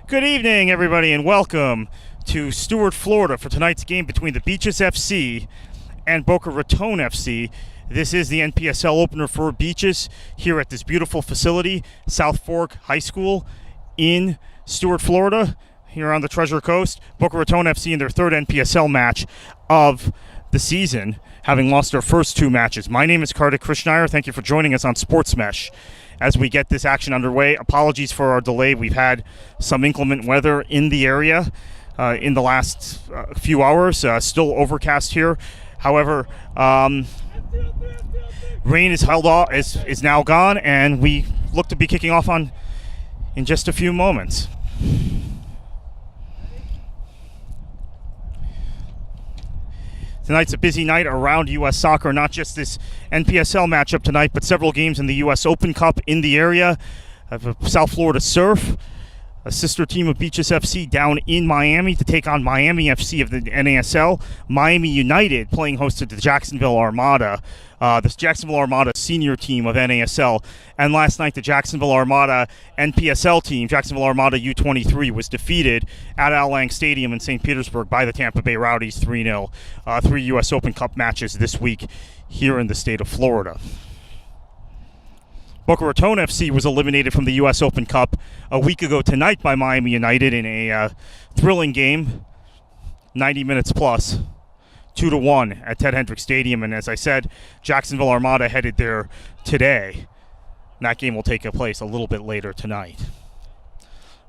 Good evening, everybody, and welcome to Stuart, Florida for tonight's game between the Beaches FC and Boca Raton FC. This is the NPSL opener for Beaches here at this beautiful facility, South Fork High School in Stuart, Florida, here on the Treasure Coast. Boca Raton FC in their third NPSL match of the season, having lost their first two matches. My name is Kartik Krishnaiyer. Thank you for joining us on Sports Mesh as we get this action underway. Apologies for our delay. We've had some inclement weather in the area in the last few hours. Still overcast here. However, rain is held off, is now gone, and we look to be kicking off in just a few moments. Tonight's a busy night around U.S. soccer, not just this NPSL matchup tonight, but several games in the U.S. Open Cup in the area. Of South Florida Surf, a sister team of Beaches FC down in Miami to take on Miami FC of the NASL. Miami United playing host to the Jacksonville Armada, the Jacksonville Armada senior team of NASL. And last night, the Jacksonville Armada NPSL team, Jacksonville Armada U23, was defeated at Al Lang Stadium in St. Petersburg by the Tampa Bay Rowdies 3-0. Three U.S. Open Cup matches this week here in the state of Florida. Boca Raton FC was eliminated from the U.S. Open Cup a week ago tonight by Miami United in a thrilling game, 90 minutes plus, 2-1 at Ted Hendricks Stadium. And as I said, Jacksonville Armada headed there today. And that game will take place a little bit later tonight.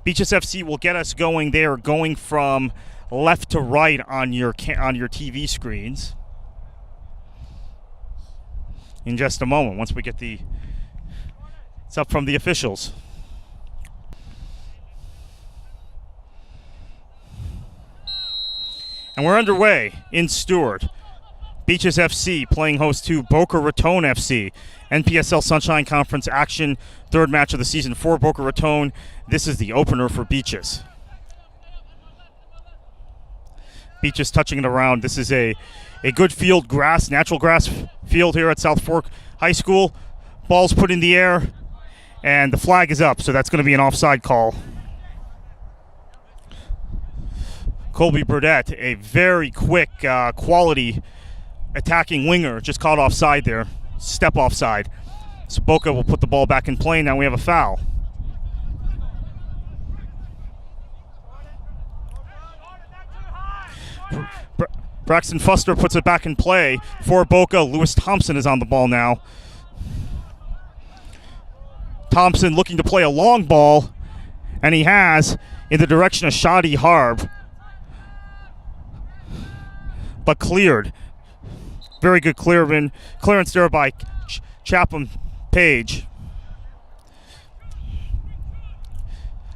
Beaches FC will get us going. They are going from left to right on your TV screens in just a moment once we get it's up from the officials. And we're underway in Stuart. Beaches FC playing host to Boca Raton FC. NPSL Sunshine Conference action, third match of the season for Boca Raton. This is the opener for Beaches. Beaches touching it around. This is a good field, natural grass field here at South Fork High School. Ball's put in the air, and the flag is up, so that's going to be an offside call. Colby Burdett, a very quick, quality attacking winger, just caught offside there. Step offside. So Boca will put the ball back in play. Now we have a foul. Braxton Fuster puts it back in play for Boca. Lewis Thompson is on the ball now. Thompson looking to play a long ball, and he has, in the direction of Shadi Harb, but cleared. Very good clearance there by Chatham Page.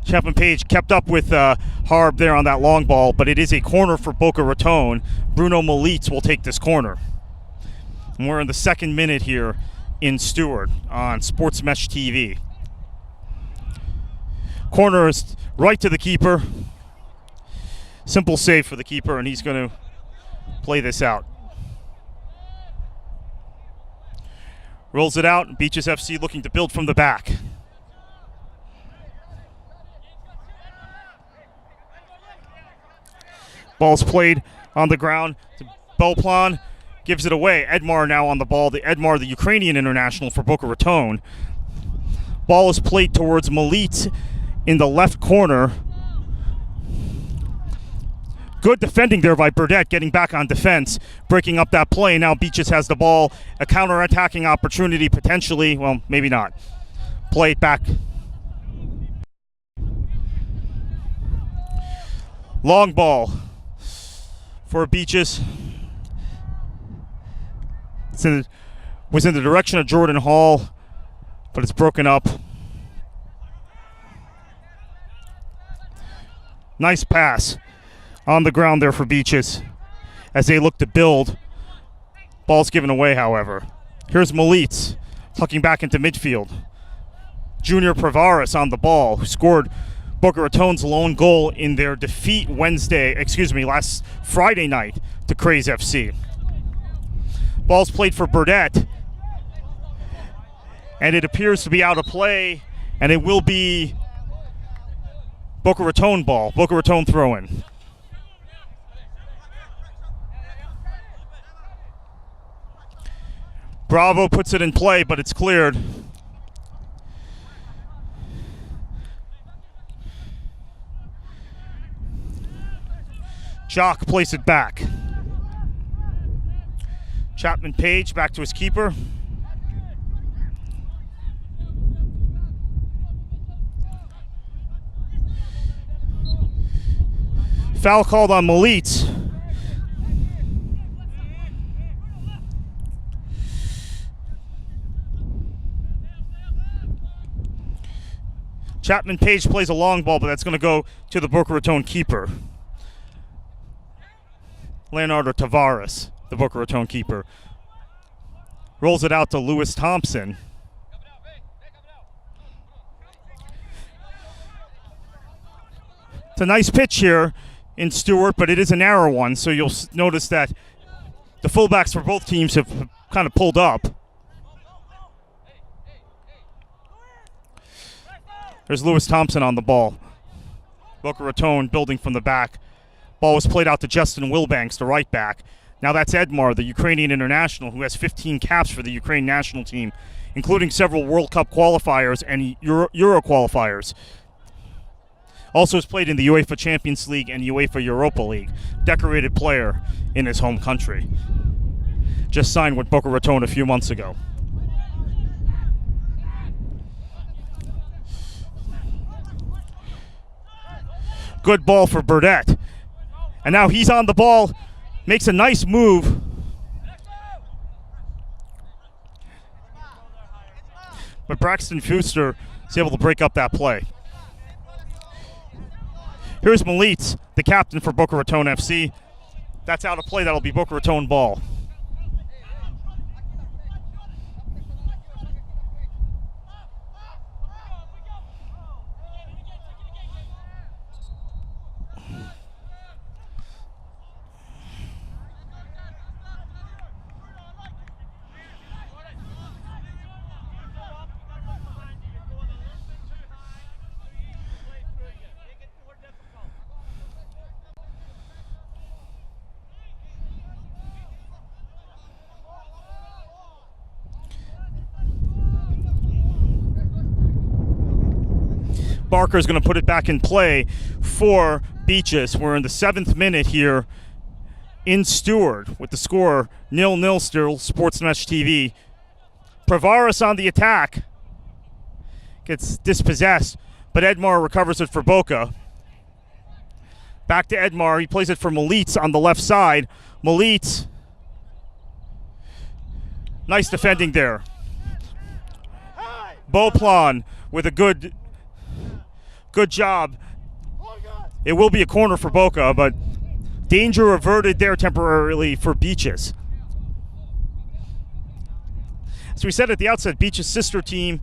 Chatham Page kept up with Harb there on that long ball, but it is a corner for Boca Raton. Bruno Molitz will take this corner. And we're in the second minute here in Stuart on Sports Mesh TV. Corner is right to the keeper. Simple save for the keeper, and he's going to play this out. Rolls it out. Beaches FC looking to build from the back. Ball's played on the ground. Belplan gives it away. Edmar now on the ball. Edmar, the Ukrainian international for Boca Raton. Ball is played towards Malit in the left corner. Good defending there by Burdett, getting back on defense, breaking up that play. Now Beaches has the ball. A counter-attacking opportunity potentially. Well, maybe not. Play it back. Long ball for Beaches. Was in the direction of Jordan Hall, but it's broken up. Nice pass on the ground there for Beaches as they look to build. Ball's given away, however. Here's Molitz tucking back into midfield. Junior Pravaris on the ball, who scored Boca Raton's lone goal in their defeat last Friday night to Craze FC. Ball's played for Burdett, and it appears to be out of play, and it will be Boca Raton ball. Boca Raton throw-in. Bravo puts it in play, but it's cleared. Jock plays it back. Chapman Page back to his keeper. Foul called on Meneses. Chapman Page plays a long ball, but that's going to go to the Boca Raton keeper. Leonardo Tavares, the Boca Raton keeper. Rolls it out to Lewis Thompson. It's a nice pitch here in Stewart, but it is a narrow one, so you'll notice that the fullbacks for both teams have kind of pulled up. There's Lewis Thompson on the ball. Boca Raton building from the back. Ball was played out to Justin Wilbanks, the right back. Now that's Edmar, the Ukrainian international, who has 15 caps for the Ukraine national team, including several World Cup qualifiers and Euro qualifiers. Also has played in the UEFA Champions League and UEFA Europa League. Decorated player in his home country. Just signed with Boca Raton a few months ago. Good ball for Burdett. And now he's on the ball, makes a nice move. But Braxton Fuster is able to break up that play. Here's Meneses, the captain for Boca Raton FC. That's out of play. That'll be Boca Raton ball. Barker is going to put it back in play for Beaches. We're in the 7th minute here in Stewart with the score 0-0 still, Sportsmesh TV. Pravaris on the attack. Gets dispossessed, but Edmar recovers it for Boca. Back to Edmar. He plays it for Meneses on the left side. Meneses. Nice defending there. Beauplan with a good job. It will be a corner for Boca, but danger averted there temporarily for Beaches. As we said at the outset, Beaches' sister team,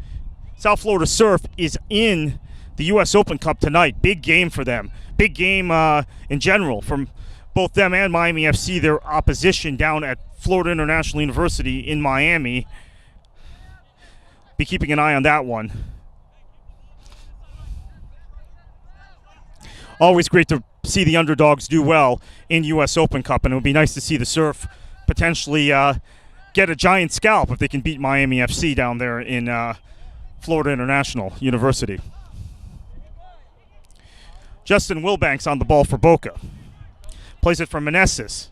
South Florida Surf, is in the U.S. Open Cup tonight. Big game for them. Big game in general from both them and Miami FC, their opposition down at Florida International University in Miami. Be keeping an eye on that one. Always great to see the underdogs do well in U.S. Open Cup, and it would be nice to see the Surf potentially get a giant scalp if they can beat Miami FC down there in Florida International University. Justin Wilbanks on the ball for Boca. Plays it for Meneses.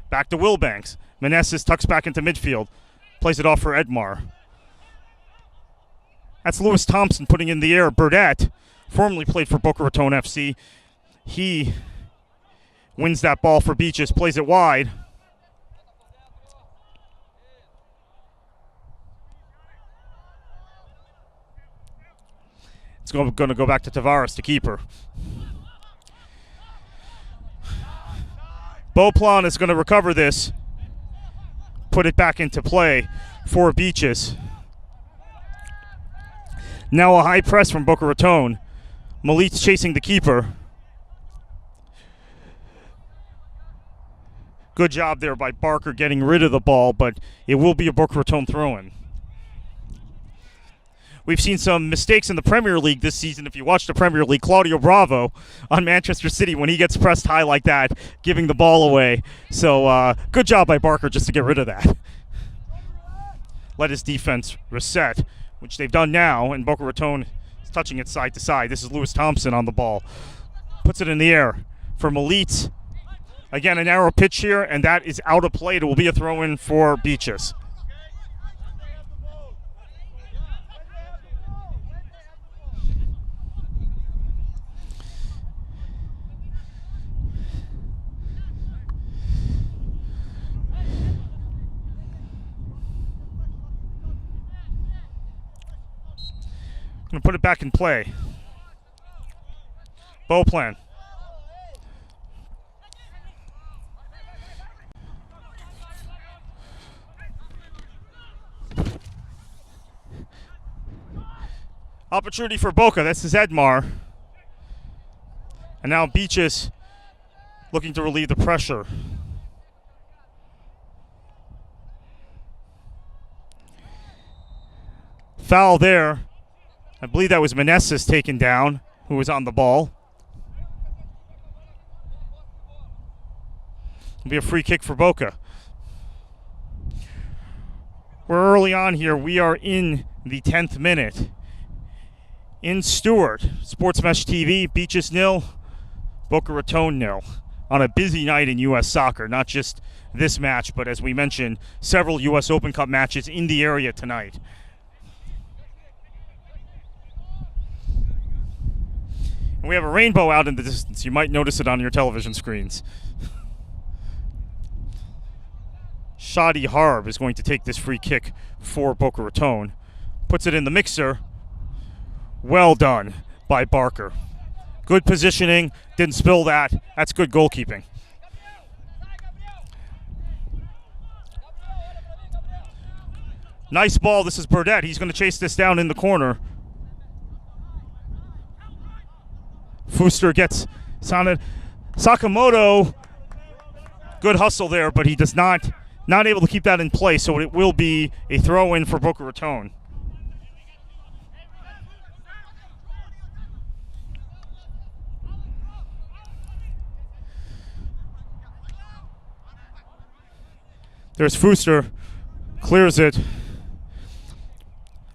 Back to Wilbanks. Meneses tucks back into midfield. Plays it off for Edmar. That's Lewis Thompson putting in the air. Burdett, formerly played for Boca Raton FC. He wins that ball for Beaches, plays it wide. It's going to go back to Tavares, the keeper. Beauplan is going to recover this, put it back into play for Beaches. Now a high press from Boca Raton. Meneses chasing the keeper. Good job there by Barker getting rid of the ball, but it will be a Boca Raton throw-in. we've seen some mistakes in the Premier League this season. If you watch the Premier League, Claudio Bravo on Manchester City, when he gets pressed high like that, giving the ball away. So good job by Barker just to get rid of that. Let his defense reset, which they've done now, and Boca Raton is touching it side to side. This is Lewis Thompson on the ball. Puts it in the air for Malit. Again, a narrow pitch here, and that is out of play. It will be a throw-in for Beaches. Going to put it back in play. Bow plan. Opportunity for Boca. This is Edmar. And now Beaches looking to relieve the pressure. Foul there. I believe that was Meneses taken down, who was on the ball. It'll be a free kick for Boca. We're early on here. We are in the 10th minute. In Stewart, Sports Mesh TV, Beaches 0, Boca Raton 0. On a busy night in U.S. soccer, not just this match, but as we mentioned, several U.S. Open Cup matches in the area tonight. And we have a rainbow out in the distance. You might notice it on your television screens. Shadi Harb is going to take this free kick for Boca Raton. Puts it in the mixer. Well done by Barker. Good positioning. Didn't spill that. That's good goalkeeping. Nice ball. This is Burdett. He's going to chase this down in the corner. Fuster gets sounded. Sakamoto, good hustle there, but he does not able to keep that in place, so it will be a throw-in for Boca Raton. There's Fuster, clears it.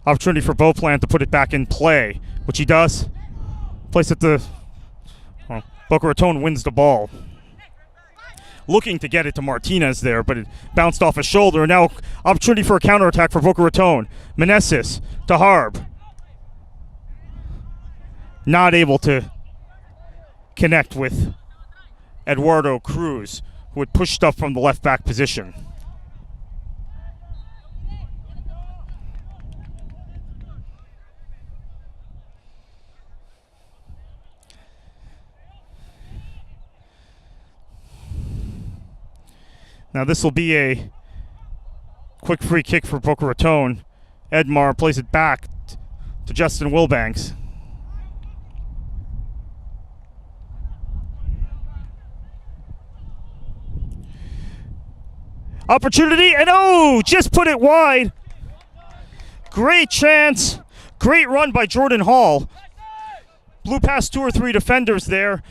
Opportunity for Beauplan to put it back in play, which he does. Place it to Boca Raton wins the ball. Looking to get it to Martinez there, but it bounced off his shoulder. And now opportunity for a counterattack for Boca Raton. Meneses to Harb. Not able to connect with Eduardo Cruz, who had pushed up from the left back position. Now this will be a quick free kick for Boca Raton. Edmar plays it back to Justin Wilbanks. Opportunity, and oh, just put it wide. Great chance. Great run by Jordan Hall. Blew past 2 or 3 defenders there.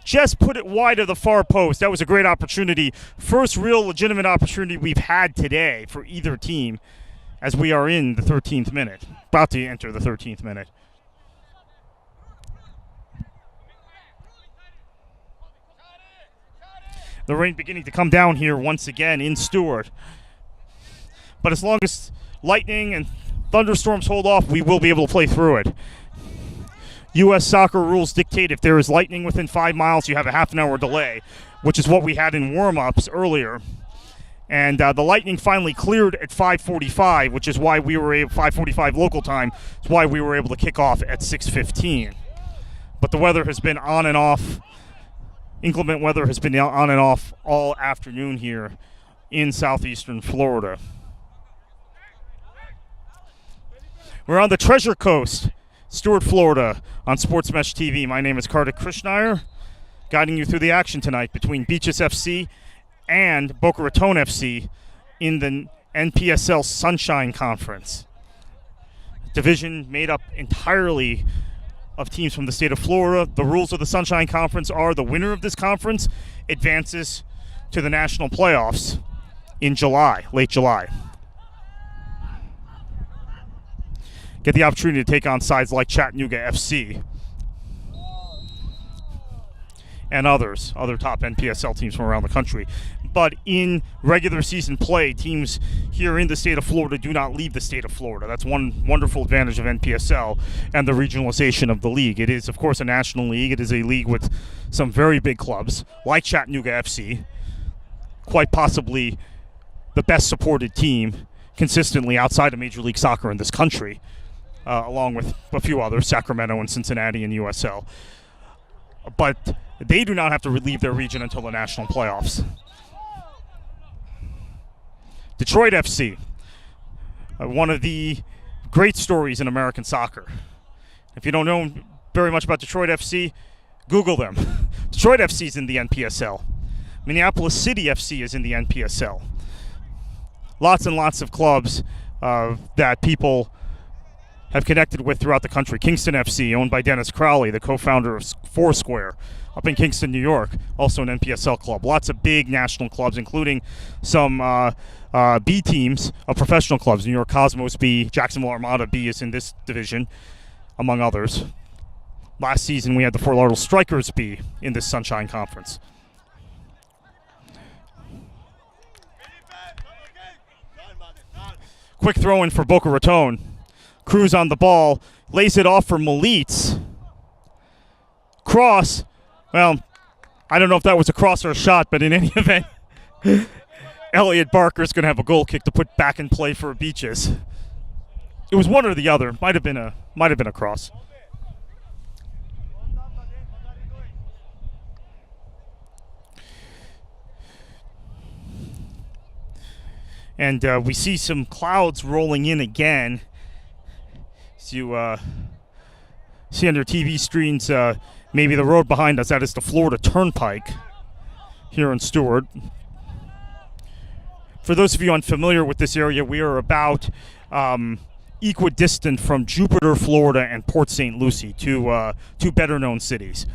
Just put it wide of the far post. That was a great opportunity. First real legitimate opportunity we've had today for either team as we are in the 13th minute. About to enter the 13th minute. The rain beginning to come down here once again in Stewart. But as long as lightning and thunderstorms hold off, we will be able to play through it. U.S. soccer rules dictate if there is lightning within 5 miles, you have a half an hour delay, which is what we had in warm-ups earlier. And the lightning finally cleared at 5:45, which is why we were able, 5:45 local time, is why we were able to kick off at 6:15. But the weather has been on and off. Inclement weather has been on and off all afternoon here in southeastern Florida. We're on the Treasure Coast, Stewart, Florida, on Sports Mesh TV. My name is Kartik Krishnaiyer, guiding you through the action tonight between Beaches FC and Boca Raton FC in the NPSL Sunshine Conference. division made up entirely of teams from the state of Florida. The rules of the Sunshine Conference are the winner of this conference advances to the national playoffs in July, late July. Get the opportunity to take on sides like Chattanooga FC and other top NPSL teams from around the country. But in regular season play, teams here in the state of Florida do not leave the state of Florida. That's one wonderful advantage of NPSL and the regionalization of the league. It is, of course, a national league. It is a league with some very big clubs, like Chattanooga FC, quite possibly the best supported team consistently outside of Major League Soccer in this country, along with a few others, Sacramento and Cincinnati and USL. But they do not have to leave their region until the national playoffs. Detroit FC, one of the great stories in American soccer. If you don't know very much about Detroit FC, Google them. Detroit FC is in the NPSL. Minneapolis City FC is in the NPSL. Lots and lots of clubs that people have connected with throughout the country. Kingston FC, owned by Dennis Crowley, the co-founder of Foursquare, up in Kingston, New York, also an NPSL club. Lots of big national clubs, including some B teams of professional clubs. New York Cosmos B, Jacksonville Armada B is in this division, among others. Last season, we had the Fort Lauderdale Strikers B in this Sunshine Conference. Quick throw in for Boca Raton. Cruz on the ball, lays it off for Meneses. Cross. Well, I don't know if that was a cross or a shot, but in any event, Elliot Barker's going to have a goal kick to put back in play for Beaches. It was one or the other. Might have been a cross. And we see some clouds rolling in again. As you see on your TV screens, maybe the road behind us, that is the Florida Turnpike here in Stewart. For those of you unfamiliar with this area, we are about equidistant from Jupiter, Florida, and Port St. Lucie, two better-known cities.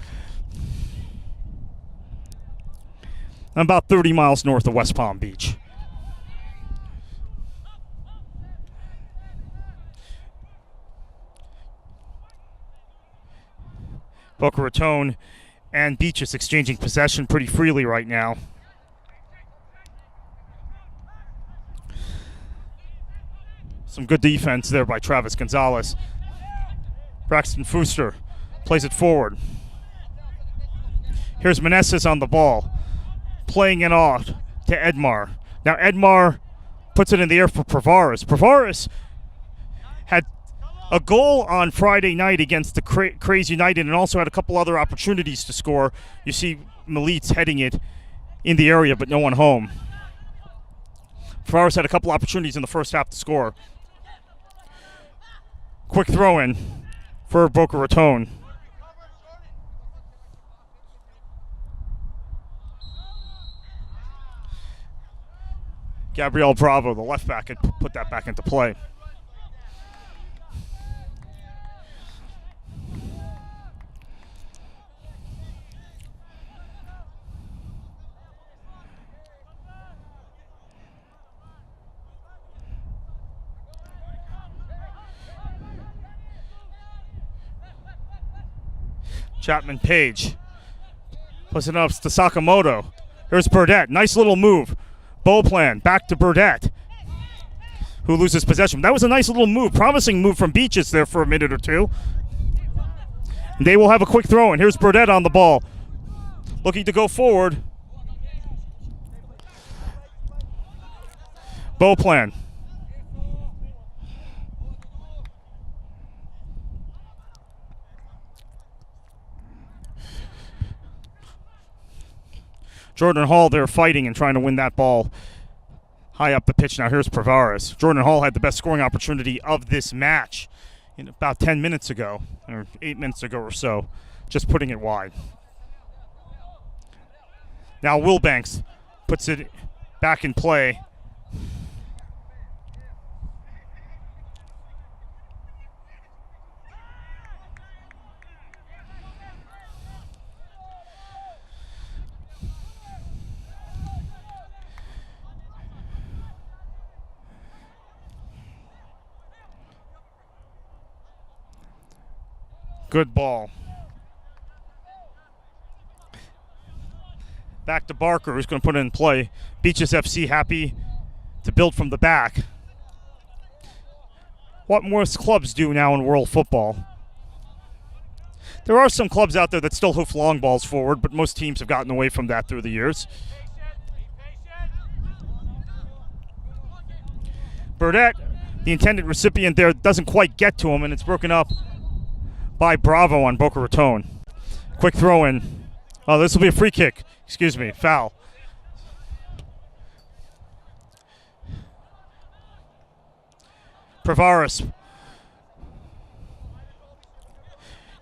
I'm about 30 miles north of West Palm Beach. Boca Raton and Beaches exchanging possession pretty freely right now. Some good defense there by Travis Gonzalez. Braxton Fuster plays it forward. Here's Meneses on the ball, playing it off to Edmar. Now Edmar puts it in the air for Pravaris. Pravaris had a goal on Friday night against the Craze United and also had a couple other opportunities to score. You see Meneses heading it in the area, but no one home. Pravaris had a couple opportunities in the first half to score. Quick throw-in for Boca Raton. Gabriel Bravo, the left back, had put that back into play. Chapman Page puts it up to Sakamoto. Here's Burdett. Nice little move. Bow plan. Back to Burdett, who loses possession. That was a nice little move. Promising move from Beaches there for a minute or two. They will have a quick throw in. Here's Burdett on the ball, looking to go forward. Bow plan. Jordan Hall there fighting and trying to win that ball high up the pitch. Now here's Pravaris. Jordan Hall had the best scoring opportunity of this match in about 10 minutes ago, or 8 minutes ago or so, just putting it wide. Now Wilbanks puts it back in play. Good ball. Back to Barker, who's going to put it in play. Beaches FC happy to build from the back. What most clubs do now in world football. There are some clubs out there that still hoof long balls forward, but most teams have gotten away from that through the years. Burdett, the intended recipient there, doesn't quite get to him, and it's broken up by Bravo on Boca Raton. Quick throw in. Oh, this will be a free kick. Excuse me, foul. Pravaris.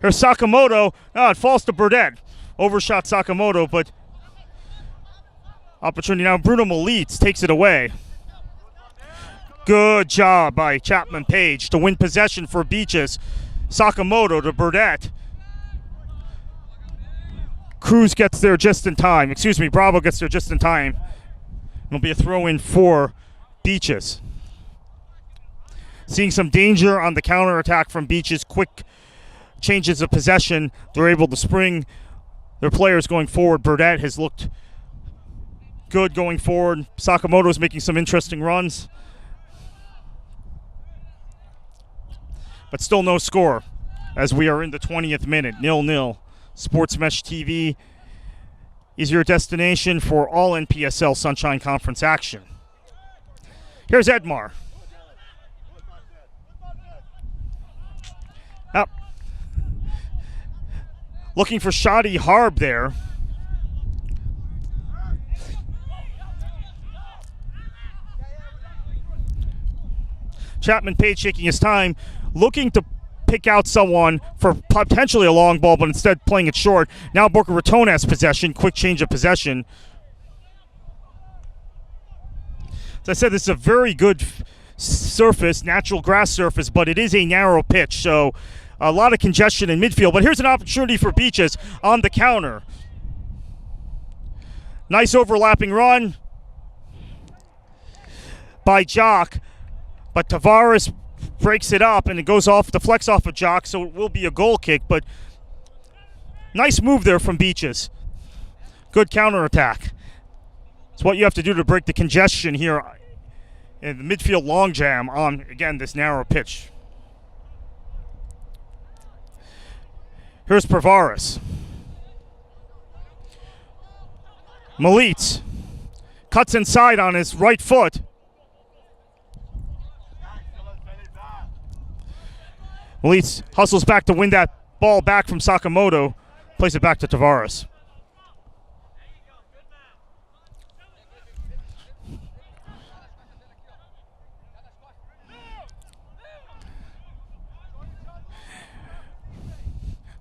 Here's Sakamoto. Oh, it falls to Burdett. Overshot Sakamoto, but opportunity now. Bruno Melitz takes it away. Good job by Chapman Page to win possession for Beaches. Sakamoto to Burdett. Cruz gets there just in time. Excuse me, Bravo gets there just in time. It'll be a throw-in for Beaches. Seeing some danger on the counterattack from Beaches. Quick changes of possession. They're able to spring their players going forward. Burdett has looked good going forward. Sakamoto's making some interesting runs. But still no score as we are in the 20th minute. 0-0. Sports Mesh TV is your destination for all NPSL Sunshine Conference action. Here's Edmar. Up. Looking for Shadi Harb there. Chapman Page shaking his time, looking to pick out someone for potentially a long ball, but instead playing it short. Now Boca Raton has possession. Quick change of possession. As I said, this is a very good surface, natural grass surface, but it is a narrow pitch, so a lot of congestion in midfield. But here's an opportunity for Beaches on the counter. Nice overlapping run by Jock, but Tavares breaks it up and it goes off, deflects off of Jock, so it will be a goal kick, but nice move there from Beaches. Good counterattack. It's what you have to do to break the congestion here in the midfield long jam on, again, this narrow pitch. Here's Pravaris. Melitz cuts inside on his right foot. Melitz hustles back to win that ball back from Sakamoto. Plays it back to Tavares.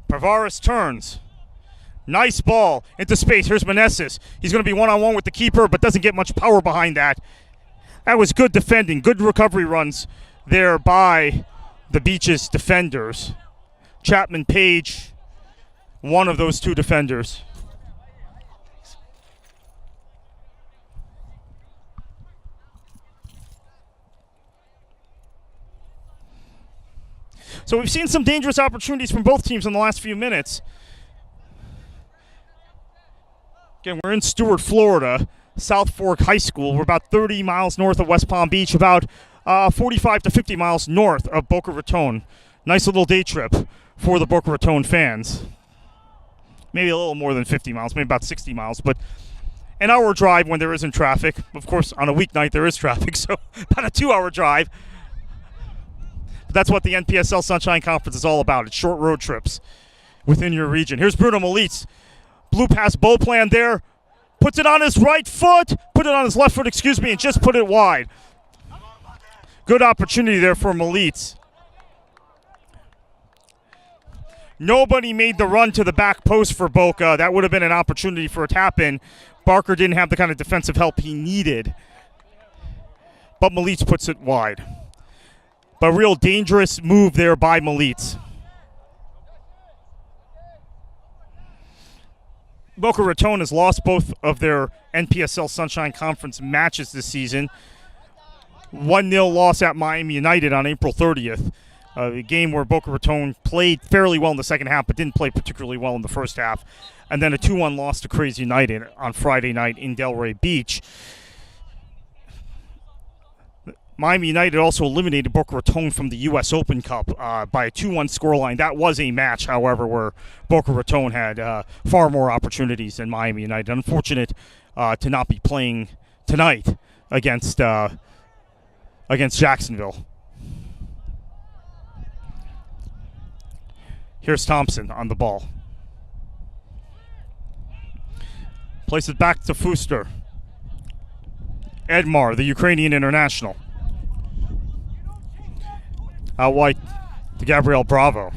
Pravaris turns. Nice ball into space. Here's Meneses. He's going to be one-on-one with the keeper, but doesn't get much power behind that. That was good defending. Good recovery runs there by the Beaches defenders. Chapman Page, one of those two defenders. So we've seen some dangerous opportunities from both teams in the last few minutes. Again, we're in Stuart, Florida, South Fork High School. We're about 30 miles north of West Palm Beach, about 45 to 50 miles north of Boca Raton. Nice little day trip for the Boca Raton fans. Maybe a little more than 50 miles, maybe about 60 miles, but an hour drive when there isn't traffic. Of course, on a weeknight there is traffic, so about a 2-hour drive. But that's what the NPSL Sunshine Conference is all about. It's short road trips within your region. Here's Bruno Melitz. Blue pass bow plan there. Puts it on his right foot. Put it on his left foot, excuse me, and just put it wide. Good opportunity there for Melitz. Nobody made the run to the back post for Boca. That would have been an opportunity for a tap-in. Barker didn't have the kind of defensive help he needed. But Melitz puts it wide. But real dangerous move there by Melitz. Boca Raton has lost both of their NPSL Sunshine Conference matches this season. 1-0 loss at Miami United on April 30th. A game where Boca Raton played fairly well in the second half, but didn't play particularly well in the first half. And then a 2-1 loss to Crazy United on Friday night in Delray Beach. Miami United also eliminated Boca Raton from the U.S. Open Cup by a 2-1 scoreline. That was a match, however, where Boca Raton had far more opportunities than Miami United. Unfortunate to not be playing tonight against Jacksonville. Here's Thompson on the ball. Plays it back to Fuster. Edmar, the Ukrainian international. Out wide to Gabriel Bravo.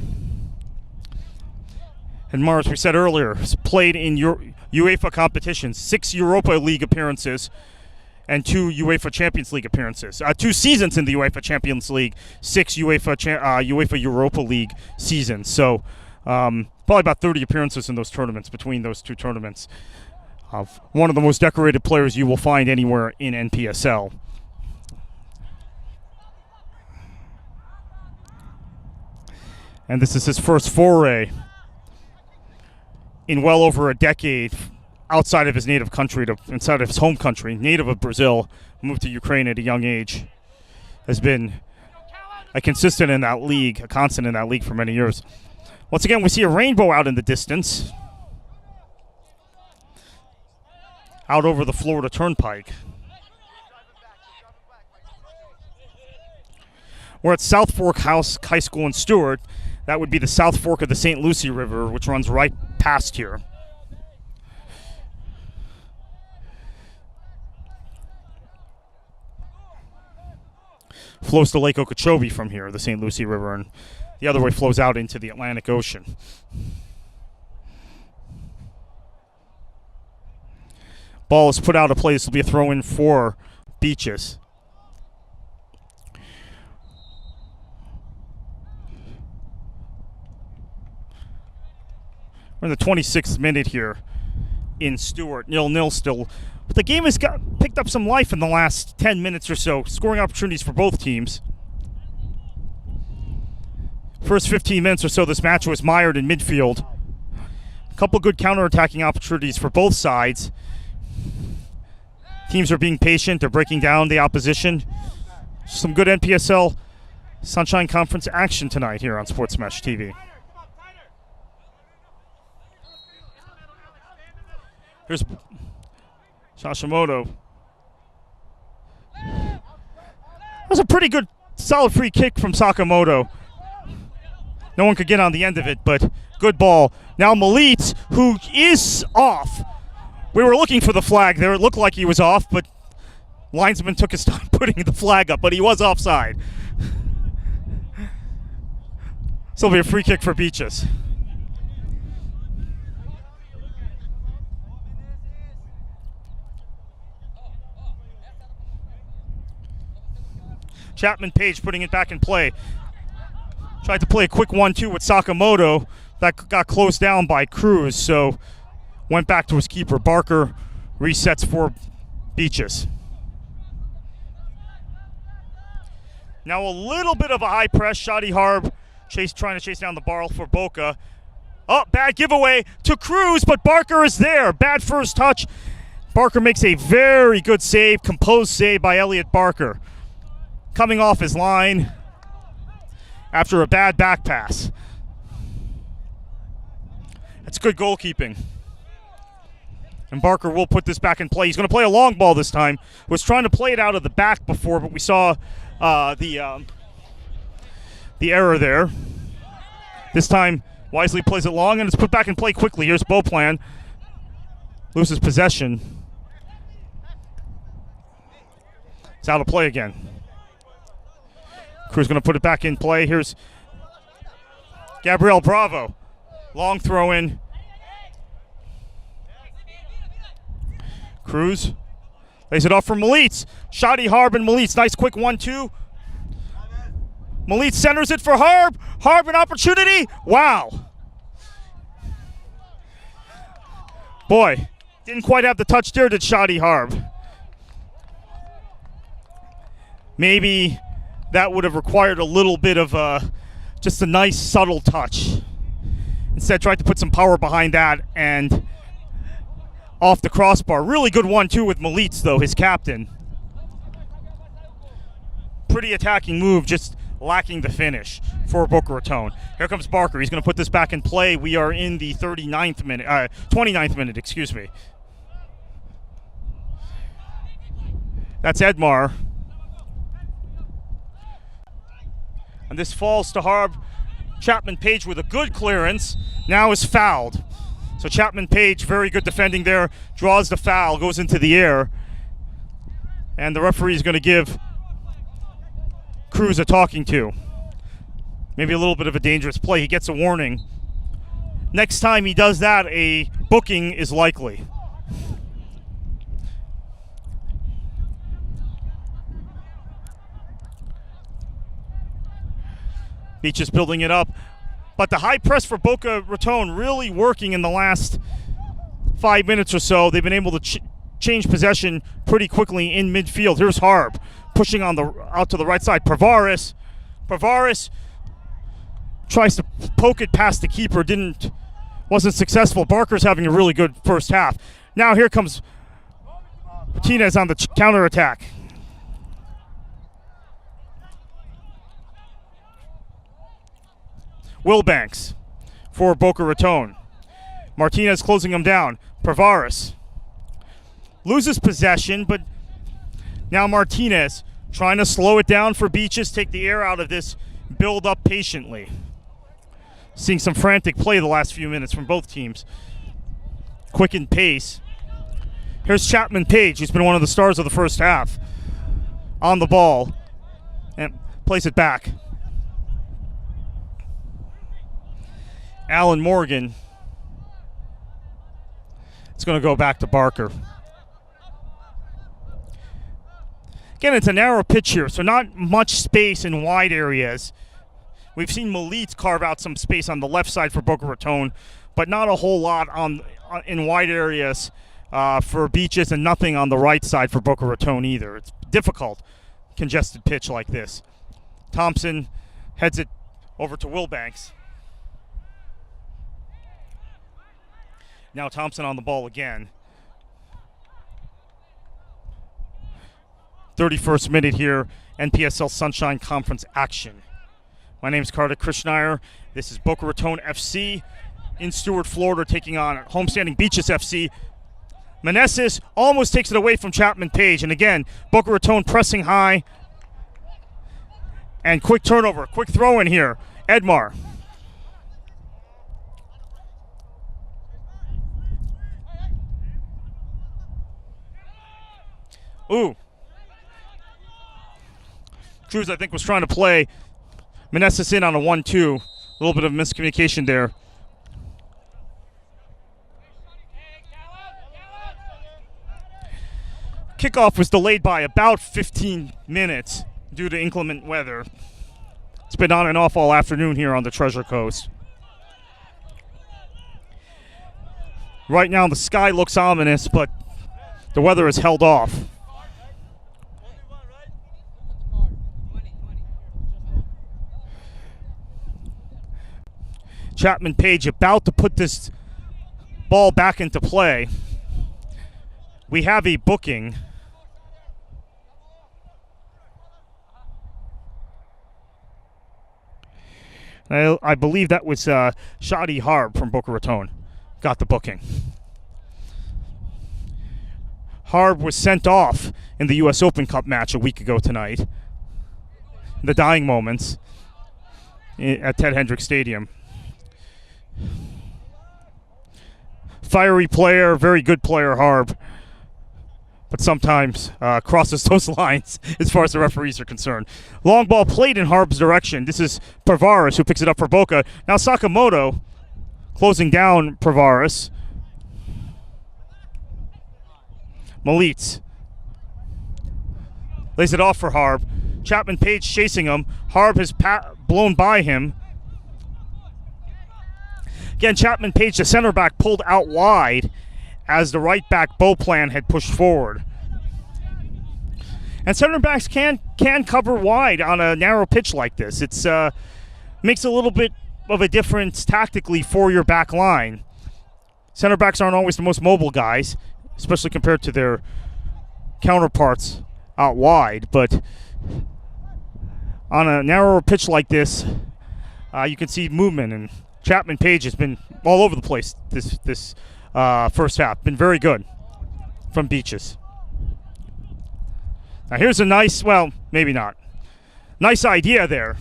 Edmar, as we said earlier, has played in UEFA competitions, 6 Europa League appearances and 2 UEFA Champions League appearances. 2 seasons in the UEFA Champions League, 6 UEFA Europa League seasons. So probably about 30 appearances in those tournaments, between those 2 tournaments. One of the most decorated players you will find anywhere in NPSL. And this is his first foray in well over a decade outside of his native country, inside of his home country, native of Brazil, moved to Ukraine at a young age, has been a constant in that league for many years. Once again, we see a rainbow out in the distance, out over the Florida Turnpike. We're at South Fork High School in Stewart. That would be the South Fork of the St. Lucie River, which runs right past here. Flows to Lake Okeechobee from here, the St. Lucie River, and the other way flows out into the Atlantic Ocean. Ball is put out of play. This will be a throw-in for Beaches. We're in the 26th minute here in Stewart, 0-0 still. But the game has picked up some life in the last 10 minutes or so, scoring opportunities for both teams. First 15 minutes or so, this match was mired in midfield. A couple good counterattacking opportunities for both sides. Teams are being patient. They're breaking down the opposition. Some good NPSL Sunshine Conference action tonight here on Sports Mesh TV. Here's Sashamoto. That was a pretty good, solid free kick from Sakamoto. No one could get on the end of it, but good ball. Now Malit, who is off. We were looking for the flag there. It looked like he was off, but linesman took his time putting the flag up, but he was offside. So it'll be a free kick for Beaches. Chapman Page putting it back in play. Tried to play a quick 1-2 with Sakamoto. That got closed down by Cruz, so went back to his keeper. Barker resets for Beaches. Now a little bit of a high press. Shadi Harb trying to chase down the ball for Boca. Oh, bad giveaway to Cruz, but Barker is there. Bad first touch. Barker makes a very good save, composed save by Elliot Barker. Coming off his line after a bad back pass. That's good goalkeeping. And Barker will put this back in play. He's going to play a long ball this time. Was trying to play it out of the back before, but we saw the error there. This time, Wisely plays it long, and it's put back in play quickly. Here's Beauplan. Loses possession. It's out of play again. Cruz going to put it back in play. Here's Gabriel Bravo. Long throw in. Cruz lays it off for Malitz. Shadi Harb and Malitz. Nice quick 1-2. Malitz centers it for Harb. Harb an opportunity. Wow. Boy, didn't quite have the touch there, did Shadi Harb. Maybe that would have required a little bit of Just a nice, subtle touch. Instead, tried to put some power behind that and off the crossbar. Really good one, too, with Meneses, though, his captain. Pretty attacking move, just lacking the finish for Boca Raton. Here comes Barker. He's going to put this back in play. We are in the 29th minute, excuse me. That's Edmar. And this falls to Harb. Chapman Page with a good clearance. Now is fouled. So Chapman Page, very good defending there. Draws the foul, goes into the air. And the referee is going to give Cruz a talking to. Maybe a little bit of a dangerous play. He gets a warning. Next time he does that, a booking is likely. Beach is building it up. But the high press for Boca Raton really working in the last 5 minutes or so. They've been able to change possession pretty quickly in midfield. Here's Harb pushing out to the right side. Pravaris tries to poke it past the keeper. Wasn't successful. Barker's having a really good first half. Now here comes Martinez on the counterattack. Wilbanks for Boca Raton. Martinez closing him down. Pravaris loses possession, but now Martinez trying to slow it down for Beaches, take the air out of this, build up patiently. Seeing some frantic play the last few minutes from both teams. Quickened pace. Here's Chapman Page, who's been one of the stars of the first half. On the ball and plays it back. Alan Morgan. It's going to go back to Barker. Again, it's a narrow pitch here, so not much space in wide areas. We've seen Meneses carve out some space on the left side for Boca Raton, but not a whole lot in wide areas for Beaches, and nothing on the right side for Boca Raton either. It's difficult, congested pitch like this. Thompson heads it over to Wilbanks. Now Thompson on the ball again. 31st minute here, NPSL Sunshine Conference action. My name is Kartik Krishnaiyer. This is Boca Raton FC in Stuart, Florida, taking on homestanding Beaches FC. Meneses almost takes it away from Chapman Page. And again, Boca Raton pressing high. And quick turnover, quick throw in here. Edmar. Ooh. Cruz, I think, was trying to play Meneses in on a 1-2. A little bit of miscommunication there. Kickoff was delayed by about 15 minutes due to inclement weather. It's been on and off all afternoon here on the Treasure Coast. Right now the sky looks ominous, but the weather is held off. Chapman Page about to put this ball back into play. We have a booking. I believe that was Shadi Harb from Boca Raton. Got the booking. Harb was sent off in the U.S. Open Cup match a week ago tonight. The dying moments at Ted Hendricks Stadium. Fiery player, very good player, Harb, but sometimes crosses those lines as far as the referees are concerned. Long ball played in Harb's direction. This is Pravaris who picks it up for Boca. Now Sakamoto closing down Pravaris. Meneses lays it off for Harb. Chapman Page chasing him. Harb has blown by him. Again, Chapman Page, the center back, pulled out wide as the right back Beauplan had pushed forward. And center backs can cover wide on a narrow pitch like this. It's makes a little bit of a difference tactically for your back line. Center backs aren't always the most mobile guys, especially compared to their counterparts out wide, but on a narrower pitch like this, you can see movement, and Chapman Page has been all over the place this first half. Been very good from Beaches. Now here's a nice, well, maybe not. Nice idea there,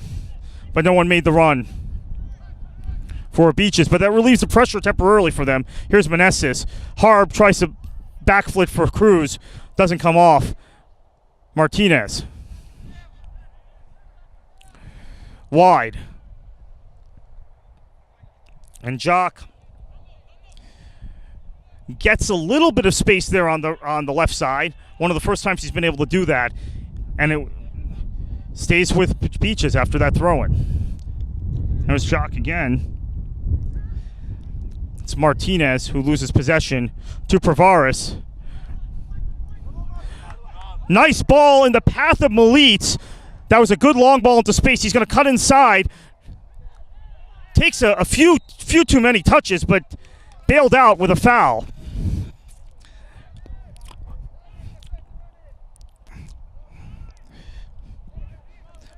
but no one made the run for Beaches, but that relieves the pressure temporarily for them. Here's Meneses. Harb tries to backflip for Cruz. Doesn't come off. Martinez. Wide. And Jock gets a little bit of space there on the left side. One of the first times he's been able to do that. And it stays with Beaches after that throw-in. There's Jock again. It's Martinez who loses possession to Pravaris. Nice ball in the path of Melitz. That was a good long ball into space. He's going to cut inside. Takes a few too many touches, but bailed out with a foul.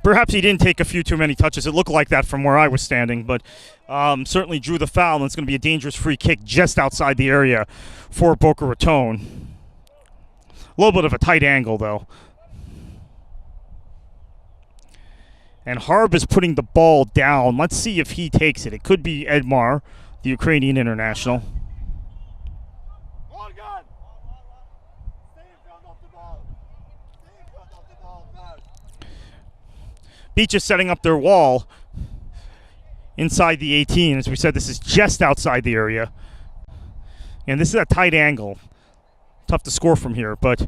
Perhaps he didn't take a few too many touches. It looked like that from where I was standing, but certainly drew the foul, and it's going to be a dangerous free kick just outside the area for Boca Raton. A little bit of a tight angle, though. And Harb is putting the ball down. Let's see if he takes it. It could be Edmar, the Ukrainian international. Beach is setting up their wall inside the 18. As we said, this is just outside the area. And this is a tight angle. Tough to score from here, but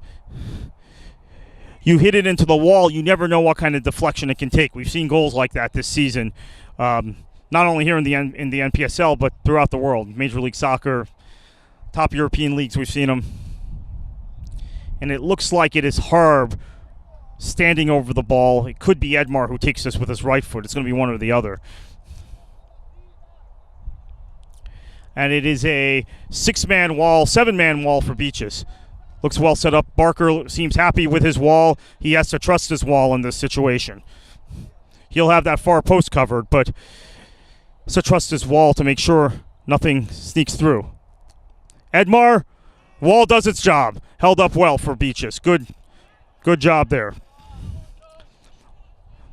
you hit it into the wall, you never know what kind of deflection it can take. We've seen goals like that this season, not only here in the NPSL, but throughout the world. Major League Soccer, top European leagues, we've seen them. And it looks like it is Harb standing over the ball. It could be Edmar who takes this with his right foot. It's going to be one or the other. And it is a 6-man wall, 7-man wall for Beaches. Looks well set up. Barker seems happy with his wall. He has to trust his wall in this situation. He'll have that far post covered, but has to trust his wall to make sure nothing sneaks through. Edmar, wall does its job. Held up well for Beaches. Good job there.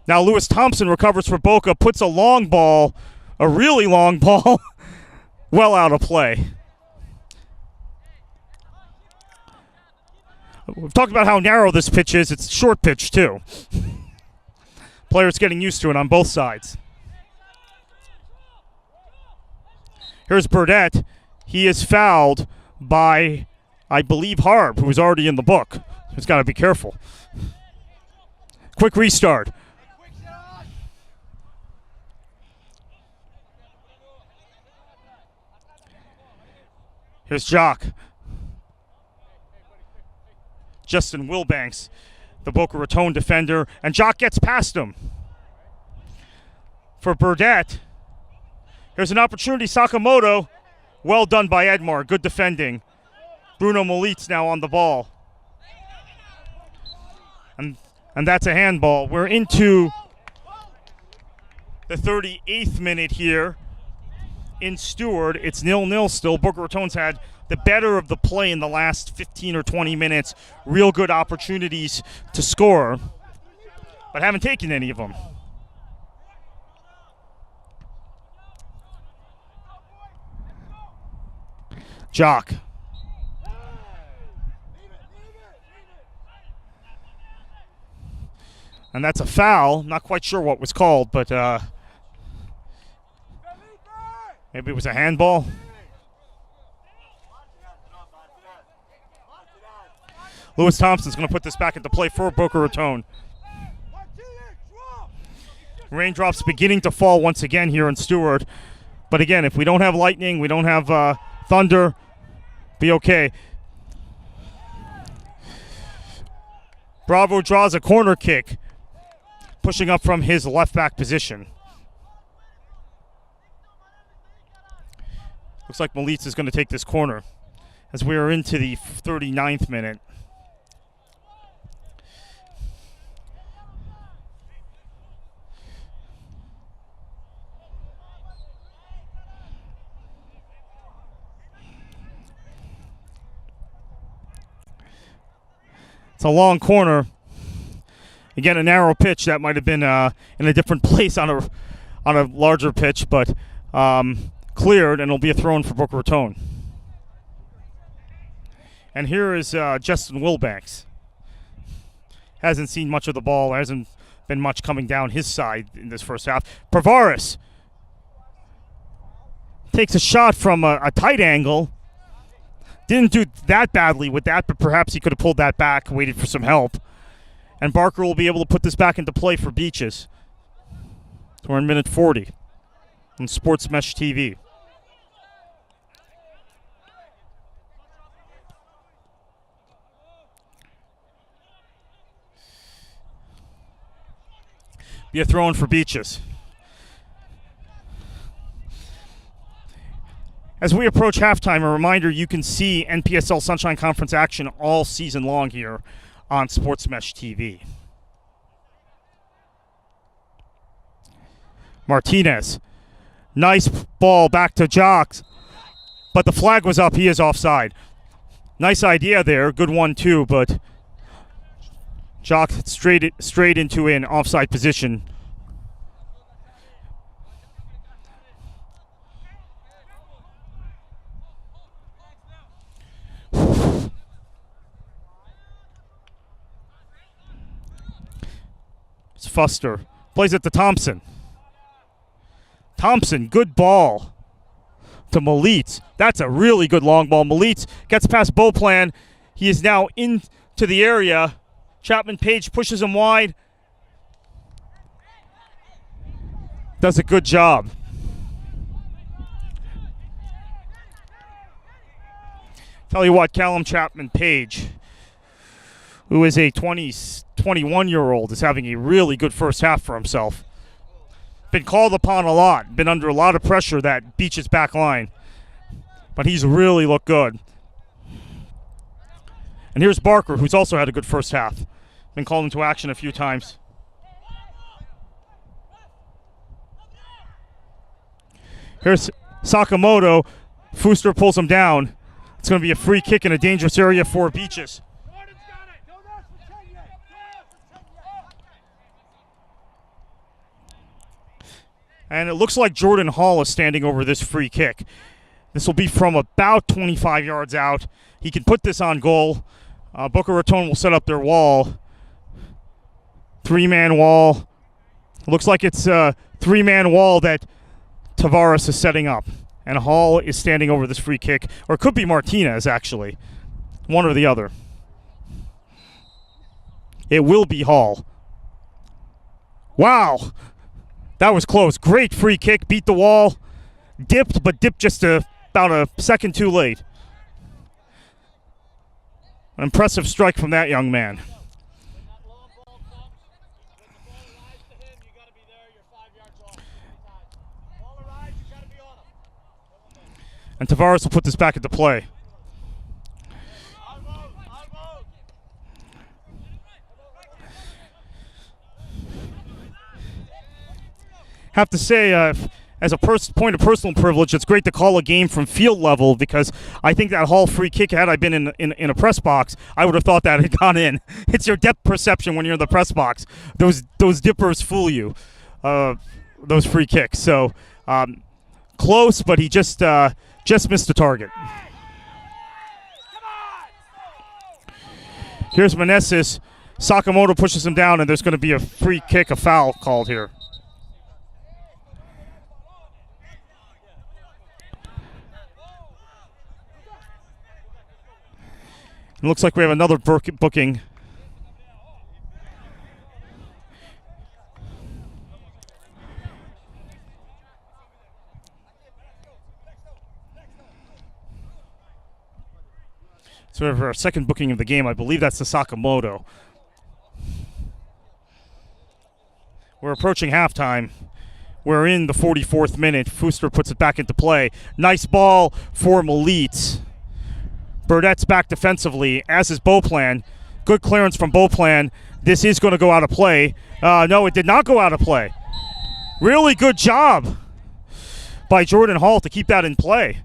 Now Lewis Thompson recovers for Boca, puts a long ball, a really long ball, well out of play. We've talked about how narrow this pitch is. It's a short pitch, too. Players getting used to it on both sides. Here's Burdett. He is fouled by, I believe, Harb, who is already in the book. He's got to be careful. Quick restart. Here's Jock. Justin Wilbanks, the Boca Raton defender, and Jock gets past him. For Burdett, here's an opportunity. Sakamoto, well done by Edmar, good defending. Bruno Melitz now on the ball. And that's a handball. We're into the 38th minute here in Stewart. It's 0-0 still. Boca Raton's had the better of the play in the last 15 or 20 minutes. Real good opportunities to score, but haven't taken any of them. Jock. And that's a foul. Not quite sure what was called, but maybe it was a handball. Lewis Thompson's going to put this back into play for Boca Raton. Raindrops beginning to fall once again here in Stewart. But again, if we don't have lightning, we don't have thunder, be okay. Bravo draws a corner kick, pushing up from his left back position. Looks like Meneses is going to take this corner as we are into the 39th minute. It's a long corner. Again, a narrow pitch that might have been in a different place on a larger pitch, but cleared, and it'll be a throw-in for Boca Raton. And here is Justin Wilbanks. Hasn't seen much of the ball. Hasn't been much coming down his side in this first half. Pravaris takes a shot from a tight angle. Didn't do that badly with that, but perhaps he could have pulled that back, waited for some help. And Barker will be able to put this back into play for Beaches. We're in minute 40 on Sports Mesh TV. Be a throw-in for Beaches. As we approach halftime, a reminder, you can see NPSL Sunshine Conference action all season long here on Sports Mesh TV. Martinez. Nice ball back to Jocks. But the flag was up. He is offside. Nice idea there. Good 1-2, but Jocks straight into an offside position. It's Fuster. Plays it to Thompson. Thompson, good ball to Meneses. That's a really good long ball. Meneses gets past Beauplan. He is now into the area. Chapman Page pushes him wide. Does a good job. Tell you what, Callum Chapman Page, who is a 21-year-old, is having a really good first half for himself. Been called upon a lot, been under a lot of pressure, that Beaches back line. But he's really looked good. And here's Barker, who's also had a good first half. Been called into action a few times. Here's Sakamoto. Fuster pulls him down. It's going to be a free kick in a dangerous area for Beaches. And it looks like Jordan Hall is standing over this free kick. This will be from about 25 yards out. He can put this on goal. Boca Raton will set up their wall. Three-man wall. Looks like it's a three-man wall that Tavares is setting up. And Hall is standing over this free kick. Or it could be Martinez, actually. One or the other. It will be Hall. Wow. That was close. Great free kick. Beat the wall. Dipped, but dipped just about a second too late. An impressive strike from that young man. And Tavares will put this back into play. Have to say, as a point of personal privilege, it's great to call a game from field level, because I think that Hall free kick, had I been in a press box, I would have thought that had gone in. It's your depth perception when you're in the press box. Those dippers fool you, those free kicks. So close, but he just missed the target. Here's Meneses. Sakamoto pushes him down, and there's going to be a free kick, a foul called here. It looks like we have another booking. So we have our second booking of the game. I believe that's the Sakamoto. We're approaching halftime. We're in the 44th minute. Fuster puts it back into play. Nice ball for Meneses. Burdett's back defensively, as is Beauplan. Good clearance from Beauplan. This is going to go out of play. No, it did not go out of play. Really good job by Jordan Hall to keep that in play.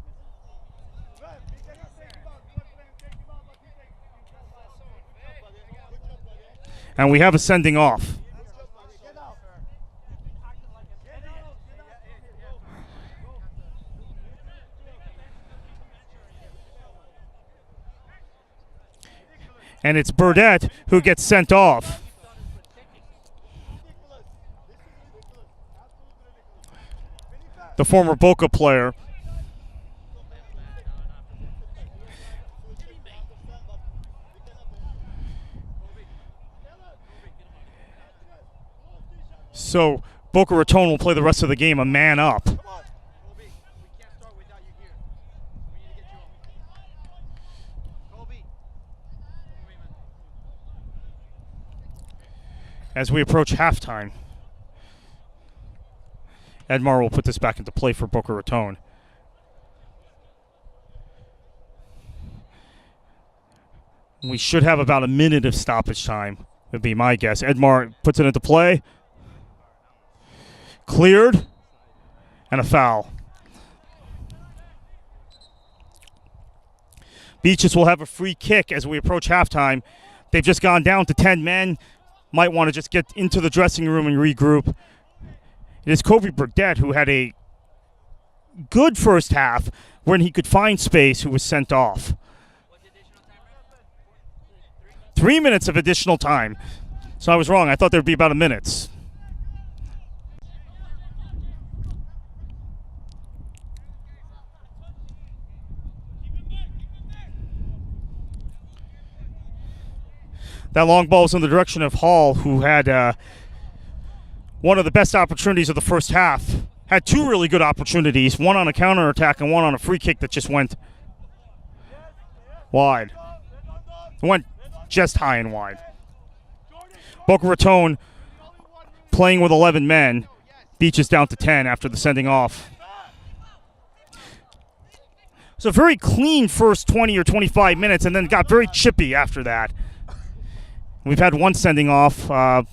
And we have a sending off. And it's Burdett who gets sent off. The former Boca player. So Boca Raton will play the rest of the game a man up. As we approach halftime, Edmar will put this back into play for Boca Raton. We should have about a minute of stoppage time, would be my guess. Edmar puts it into play. Cleared. And a foul. Beaches will have a free kick as we approach halftime. They've just gone down to 10 men. Might want to just get into the dressing room and regroup. It is Kobe Burdett who had a good first half when he could find space, who was sent off. 3 minutes of additional time. So I was wrong. I thought there would be about a minute. That long ball was in the direction of Hall, who had one of the best opportunities of the first half. Had two really good opportunities, one on a counterattack and one on a free kick that just went wide. It went just high and wide. Boca Raton playing with 11 men. Beaches down to 10 after the sending off. So very clean first 20 or 25 minutes, and then got very chippy after that. We've had one sending off. The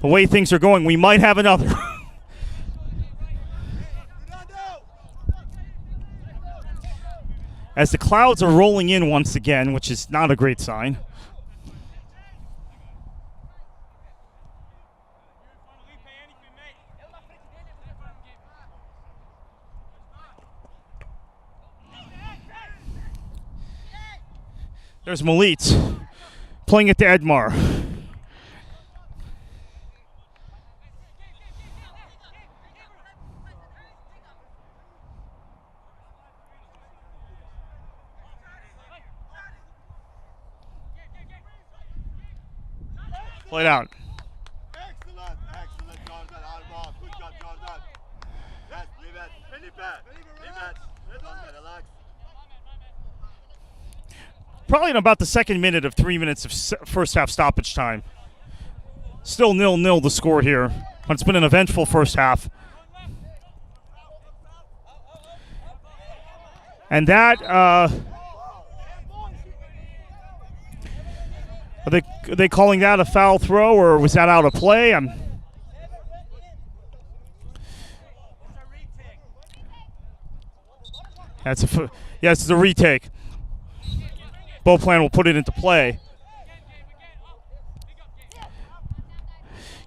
way things are going, we might have another. As the clouds are rolling in once again, which is not a great sign. There's Meneses playing it to Edmar. Play it out. Excellent, Jordan. Arma. Good job, Jordan. Yes, leave it. Felipe. Relax. Probably in about the second minute of 3 minutes of first half stoppage time. Still 0-0 the score here. But it's been an eventful first half. And that, are they calling that a foul throw, or was that out of play? Yes, it's a retake. Beauplan will put it into play.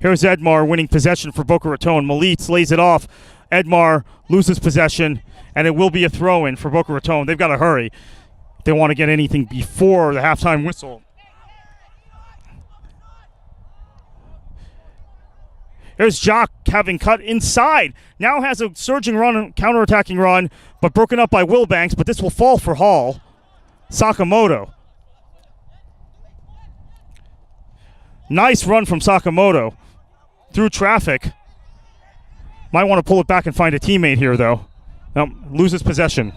Here's Edmar winning possession for Boca Raton. Meneses lays it off. Edmar loses possession, and it will be a throw-in for Boca Raton. They've got to hurry if they want to get anything before the halftime whistle. Here's Jock having cut inside. Now has a surging run, counterattacking run, but broken up by Wilbanks, but this will fall for Hall. Sakamoto. Nice run from Sakamoto through traffic. Might want to pull it back and find a teammate here, though. Nope, loses possession.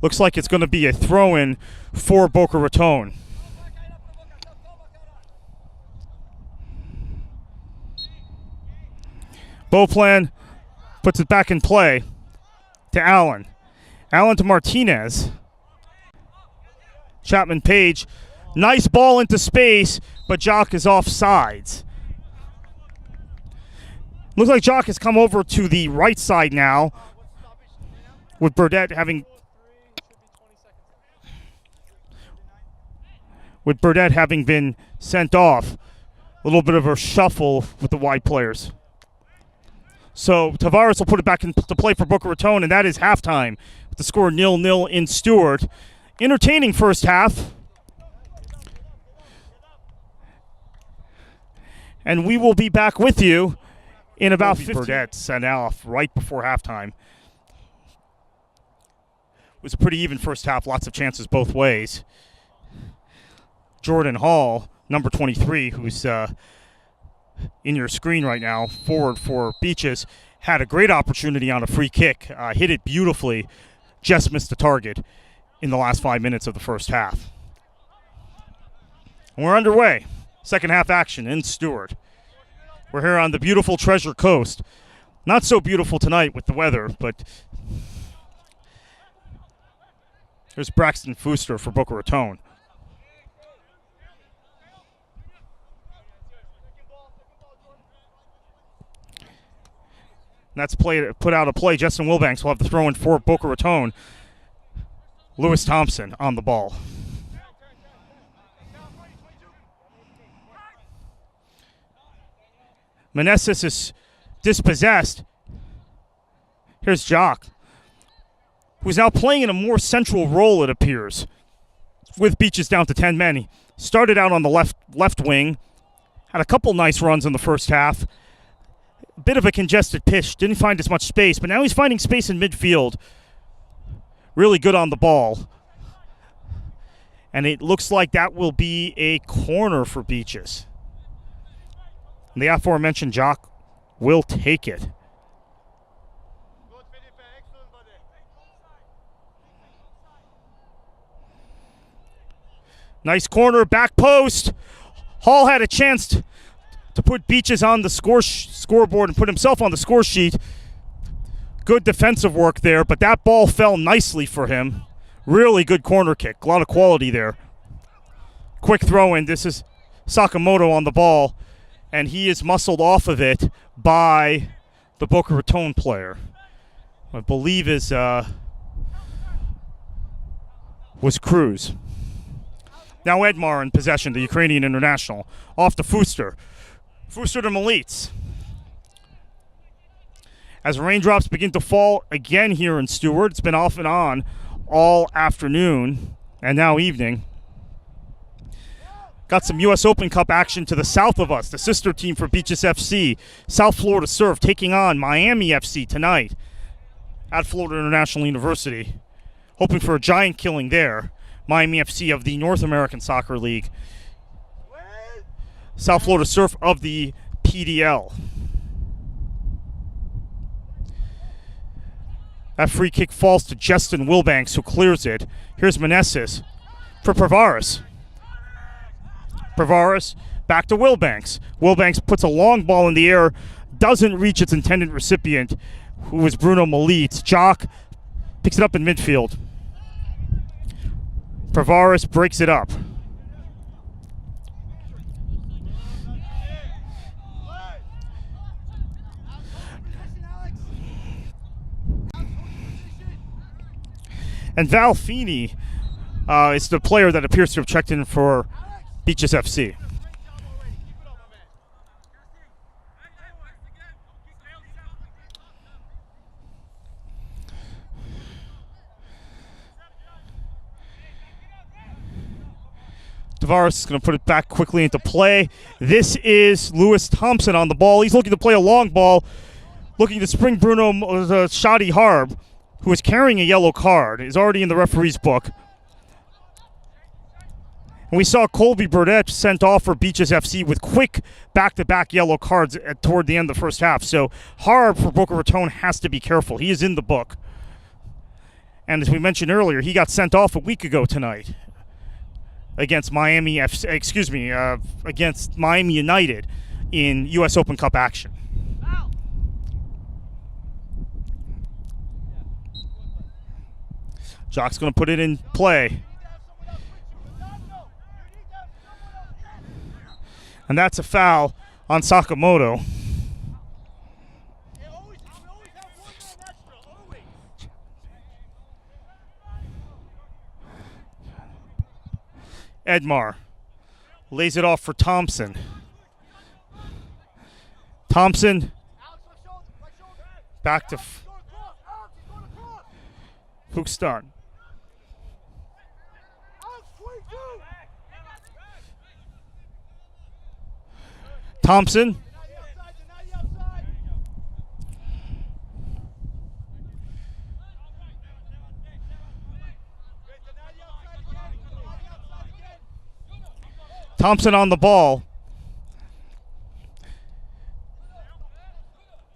Looks like it's going to be a throw-in for Boca Raton. Beauplan puts it back in play to Allen. Allen to Martinez. Chapman Page. Nice ball into space, but Jock is off sides. Looks like Jock has come over to the right side now, with Burdett having been sent off. A little bit of a shuffle with the wide players. So Tavares will put it back into play for Boca Raton, and that is halftime with the score 0-0 in Stewart. Entertaining first half. And we will be back with you in about 15. Burdett sent off right before halftime. It was a pretty even first half, lots of chances both ways. Jordan Hall, number 23, who's in your screen right now, forward for Beaches, had a great opportunity on a free kick, hit it beautifully, just missed the target in the last 5 minutes of the first half. And we're underway. Second half action in Stewart. We're here on the beautiful Treasure Coast. Not so beautiful tonight with the weather, but here's Braxton Fooster for Boca Raton. That's put out a play. Justin Wilbanks will have the throw in for Boca Raton. Lewis Thompson on the ball. Meneses is dispossessed. Here's Jock, who's now playing in a more central role, it appears, with Beaches down to 10 men. He started out on the left wing, had a couple nice runs in the first half. A bit of a congested pitch, didn't find as much space, but now he's finding space in midfield. Really good on the ball. And it looks like that will be a corner for Beaches. And the aforementioned Jock will take it. Nice corner, back post. Hall had a chance to put Beaches on the scoreboard and put himself on the score sheet. Good defensive work there, but that ball fell nicely for him. Really good corner kick. A lot of quality there. Quick throw in. This is Sakamoto on the ball, and he is muscled off of it by the Boca Raton player. I believe was Cruz. Now Edmar in possession, the Ukrainian international. Off to Fooster. Fooster to Melitz. As raindrops begin to fall again here in Stewart, it's been off and on all afternoon and now evening. Got some U.S. Open Cup action to the south of us. The sister team for Beaches FC, South Florida Surf, taking on Miami FC tonight at Florida International University. Hoping for a giant killing there. Miami FC of the North American Soccer League. South Florida Surf of the PDL. That free kick falls to Justin Wilbanks, who clears it. Here's Meneses for Pravaris. Pravaris back to Wilbanks. Wilbanks puts a long ball in the air, doesn't reach its intended recipient, who was Bruno Melitz. Jock picks it up in midfield. Pravaris breaks it up. And Val Feeney is the player that appears to have checked in for Beaches FC. Tavares is going to put it back quickly into play. This is Lewis Thompson on the ball. He's looking to play a long ball, looking to spring Bruno Shadi Harb, who is carrying a yellow card, is already in the referee's book. And we saw Colby Burdett sent off for Beaches FC with quick back-to-back yellow cards toward the end of the first half. So Harb for Boca Raton has to be careful. He is in the book. And as we mentioned earlier, he got sent off a week ago tonight against against Miami United in U.S. Open Cup action. Jock's going to put it in play. And that's a foul on Sakamoto. Edmar lays it off for Thompson. Thompson back to Fuchstan. Thompson. Thompson on the ball.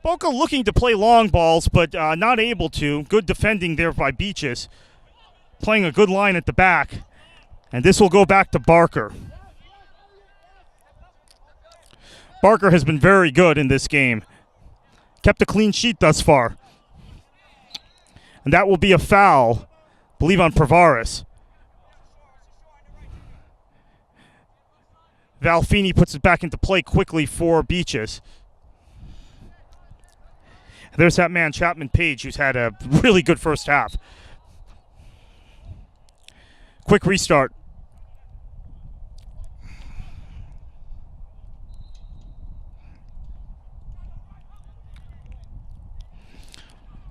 Boca looking to play long balls, but not able to. Good defending there by Beaches. Playing a good line at the back. And this will go back to Barker. Barker has been very good in this game. Kept a clean sheet thus far. And that will be a foul, I believe, on Pravaris. Valfini puts it back into play quickly for Beaches. There's that man, Chapman Page, who's had a really good first half. Quick restart.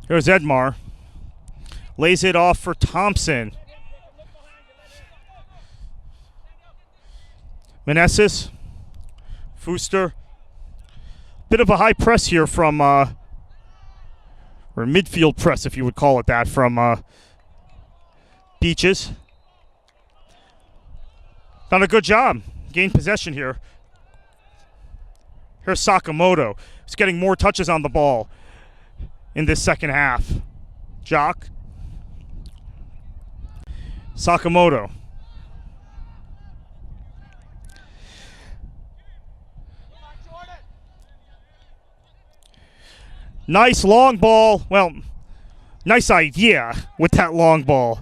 Here's Edmar. Lays it off for Thompson. Meneses. Fuster. Bit of a high press here from, or midfield press, if you would call it that, from Beaches. Done a good job. Gained possession here. Here's Sakamoto. He's getting more touches on the ball in this second half. Jock. Sakamoto. Nice long ball. Well, nice idea with that long ball.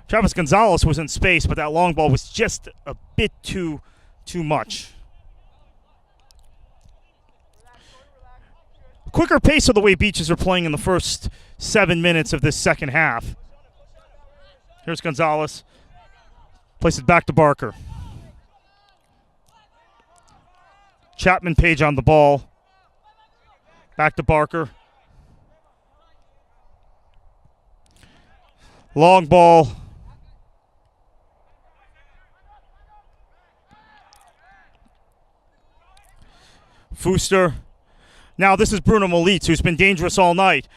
Travis Gonzalez was in space, but that long ball was just a bit too much. Quicker pace of the way Beaches are playing in the first 7 minutes of this second half. Here's Gonzalez. Places it back to Barker. Chapman Page on the ball. Back to Barker. Long ball. Fuster. Now this is Bruno Molitz, who's been dangerous all night.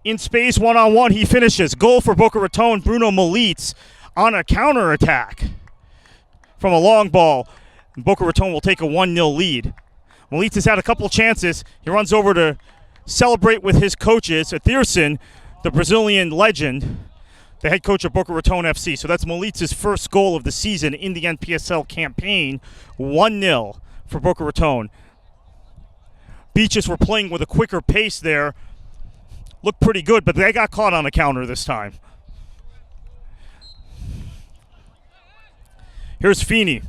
In space, one-on-one, he finishes. Goal for Boca Raton. Bruno Molitz on a counterattack from a long ball. Boca Raton will take a 1-0 lead. Molitz has had a couple chances. He runs over to celebrate with his coaches, Thiersen, the Brazilian legend, the head coach of Boca Raton FC. So that's Molitz's first goal of the season in the NPSL campaign. 1-0 for Boca Raton. Beaches were playing with a quicker pace there. Looked pretty good, but they got caught on a counter this time. Here's Feeney.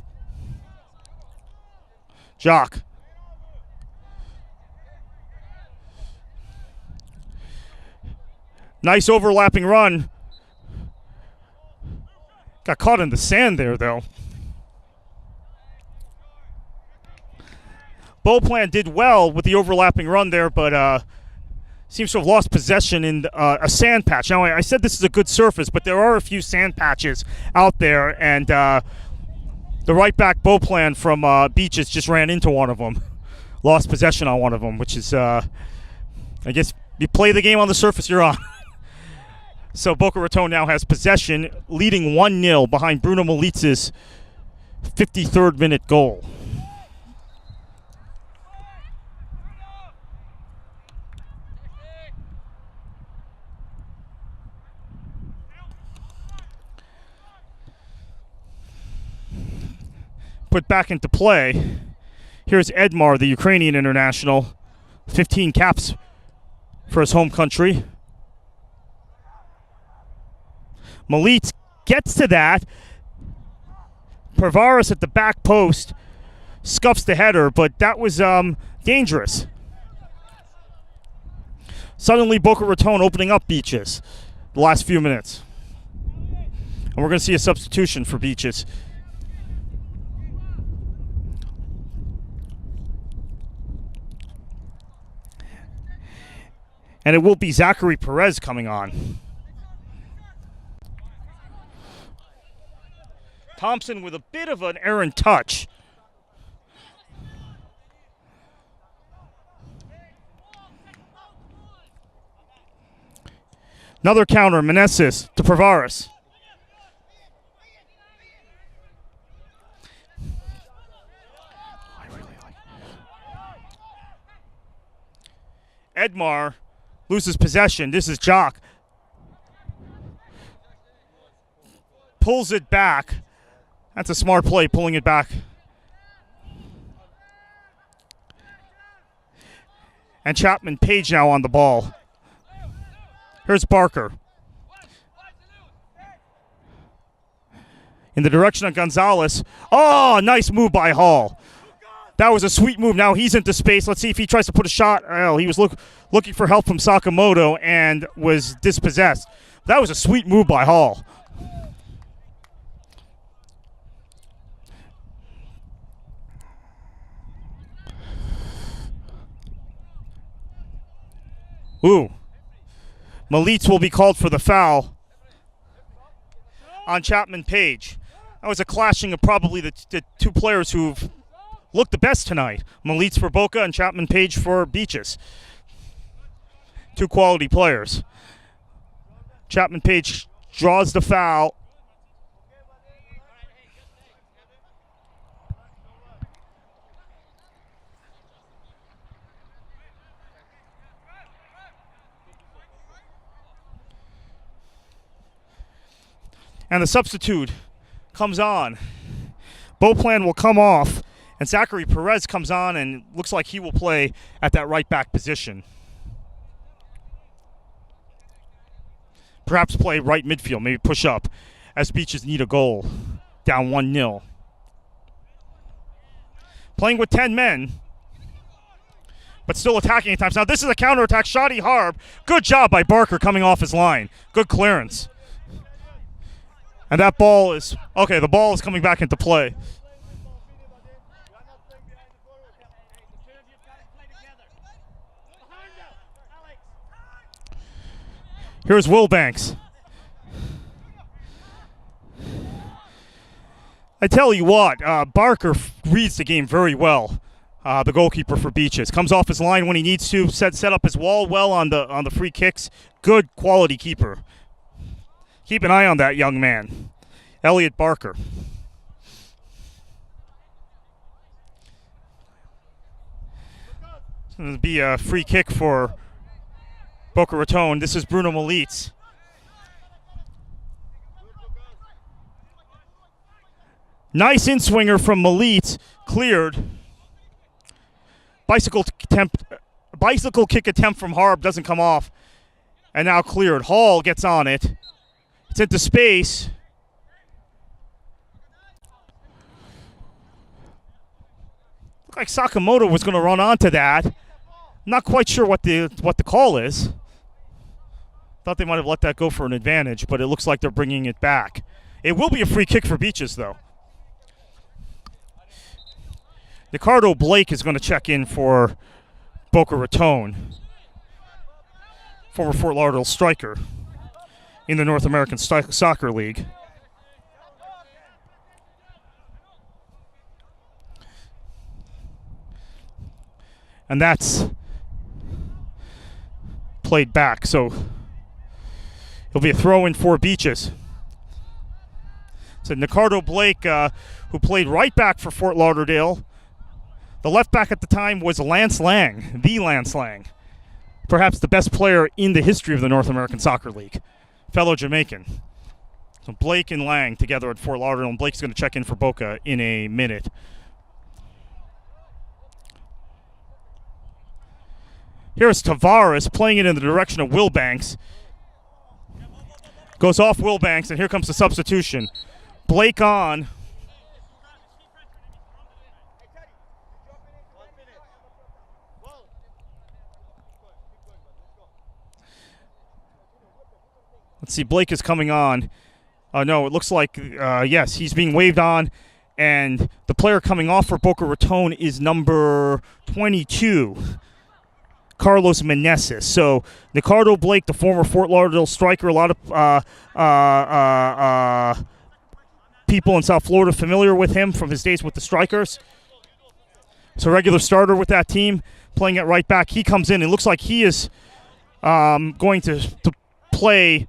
Jock. Nice overlapping run. Got caught in the sand there, though. Beauplan did well with the overlapping run there, but seems to have lost possession in a sand patch. Now, I said this is a good surface, but there are a few sand patches out there, and the right back Beauplan from Beaches just ran into one of them. Lost possession on one of them, which is, I guess, you play the game on the surface you're on. So Boca Raton now has possession, leading 1-0 behind Bruno Molitz's 53rd minute goal. put back into play. Here's Edmar, the Ukrainian international. 15 caps for his home country. Melitz gets to that. Pervaris at the back post scuffs the header, but that was dangerous. Suddenly, Boca Raton opening up Beaches the last few minutes. And we're going to see a substitution for Beaches. And it will be Zachary Perez coming on. Thompson with a bit of an errant touch. Another counter, Meneses to Pervaris. Edmar loses possession. This is Jock. Pulls it back. That's a smart play, pulling it back. And Chapman Page now on the ball. Here's Barker. In the direction of Gonzalez. Oh, nice move by Hall. That was a sweet move. Now he's into space. Let's see if he tries to put a shot. Well, he was looking for help from Sakamoto and was dispossessed. That was a sweet move by Hall. Ooh. Melitz will be called for the foul on Chapman Page. That was a clashing of probably the two players who've looked the best tonight. Melitz for Boca and Chapman Page for Beaches. Two quality players. Chapman Page draws the foul. And the substitute comes on. Beauplan will come off, and Zachary Perez comes on and looks like he will play at that right back position. Perhaps play right midfield, maybe push up, as Beaches need a goal, down 1-0. Playing with 10 men, but still attacking at times. Now this is a counterattack. Shadi Harb. Good job by Barker coming off his line. Good clearance. And that ball is, okay, the ball is coming back into play. Here's Wilbanks. I tell you what, Barker reads the game very well. The goalkeeper for Beaches comes off his line when he needs to. Set up his wall well on the free kicks. Good quality keeper. Keep an eye on that young man, Elliot Barker. It's going to be a free kick for Boca Raton. This is Bruno Melitz. Nice in-swinger from Melitz, cleared. Bicycle kick attempt from Harb doesn't come off. And now cleared. Hall gets on it. It's into space. Looked like Sakamoto was going to run onto that. Not quite sure what the call is. Thought they might have let that go for an advantage, but it looks like they're bringing it back. It will be a free kick for Beaches, though. Ricardo Blake is going to check in for Boca Raton, former Fort Lauderdale striker in the North American Soccer League. And that's played back, so it'll be a throw-in for Beaches. So Ricardo Blake, who played right back for Fort Lauderdale. The left back at the time was Lance Lang, the Lance Lang. Perhaps the best player in the history of the North American Soccer League. Fellow Jamaican. So Blake and Lang together at Fort Lauderdale, and Blake's going to check in for Boca in a minute. Here's Tavares playing it in the direction of Wilbanks. Goes off Wilbanks, and here comes the substitution. Blake on. Let's see, Blake is coming on. No, it looks like, yes, he's being waved on. And the player coming off for Boca Raton is number 22, Carlos Meneses. So, Ricardo Blake, the former Fort Lauderdale striker, a lot of people in South Florida familiar with him from his days with the Strikers. So, regular starter with that team, playing at right back. He comes in. It looks like he is going to play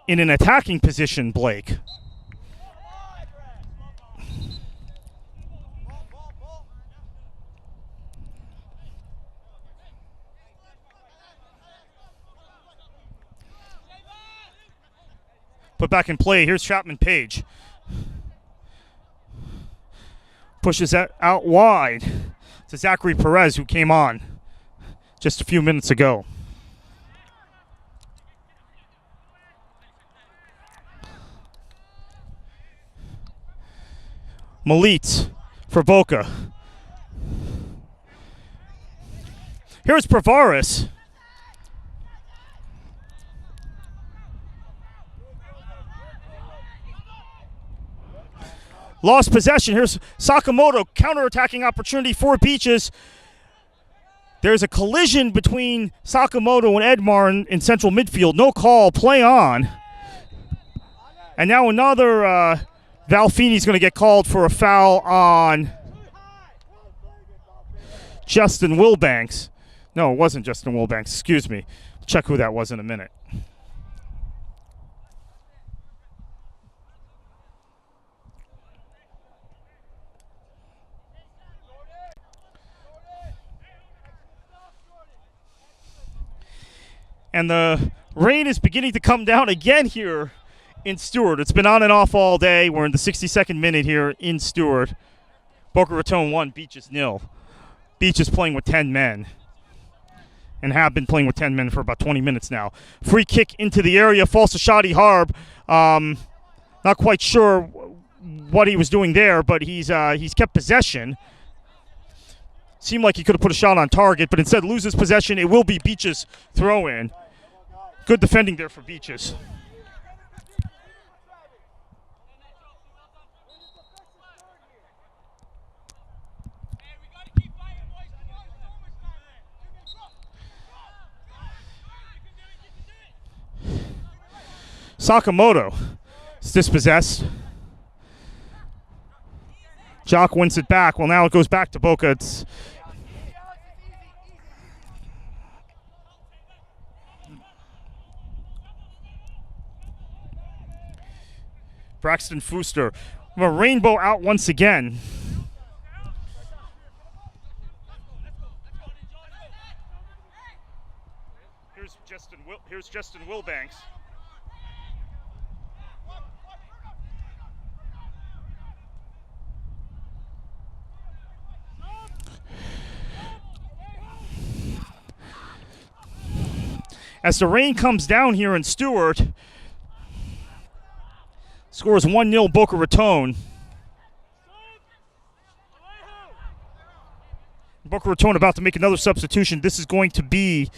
in an attacking position, Blake. Put back in play. Here's Chapman Page. Pushes that out wide to Zachary Perez, who came on just a few minutes ago. Malitz for Boca. Here's Pravaris. Lost possession. Here's Sakamoto. Counter-attacking opportunity for Beaches. There's a collision between Sakamoto and Edmar in central midfield. No call. Play on. And now another Valfini's going to get called for a foul on Justin Wilbanks. No, it wasn't Justin Wilbanks. Excuse me. Check who that was in a minute. And the rain is beginning to come down again here in Stewart. It's been on and off all day. We're in the 62nd minute here in Stewart. Boca Raton 1, Beaches 0. Beaches playing with 10 men and have been playing with 10 men for about 20 minutes now. Free kick into the area, falls to Shadi Harb. Not quite sure what he was doing there, but he's kept possession. Seemed like he could have put a shot on target, but instead loses possession. It will be Beaches' throw-in. Good defending there for Beaches. Sakamoto is dispossessed. Jock wins it back. Well, now it goes back to Boca. It's Braxton Fooster. We have a rainbow out once again. Here's Justin Wilbanks. As the rain comes down here in Stewart, scores 1-0 Boca Raton. Boca Raton about to make another substitution. This is going to be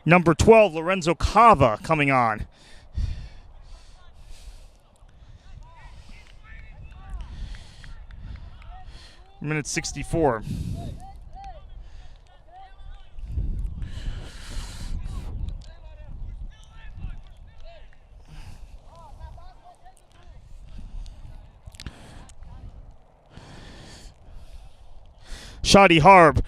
number 12, Lorenzo Cava, coming on. Minute 64. Shadi Harb,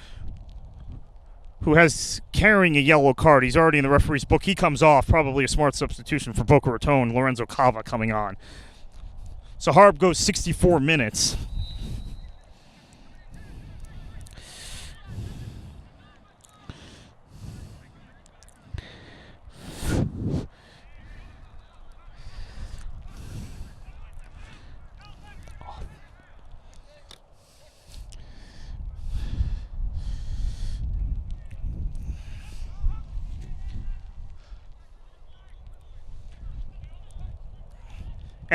who has carrying a yellow card. He's already in the referee's book. He comes off. Probably a smart substitution for Boca Raton. Lorenzo Cava coming on. So Harb goes 64 minutes.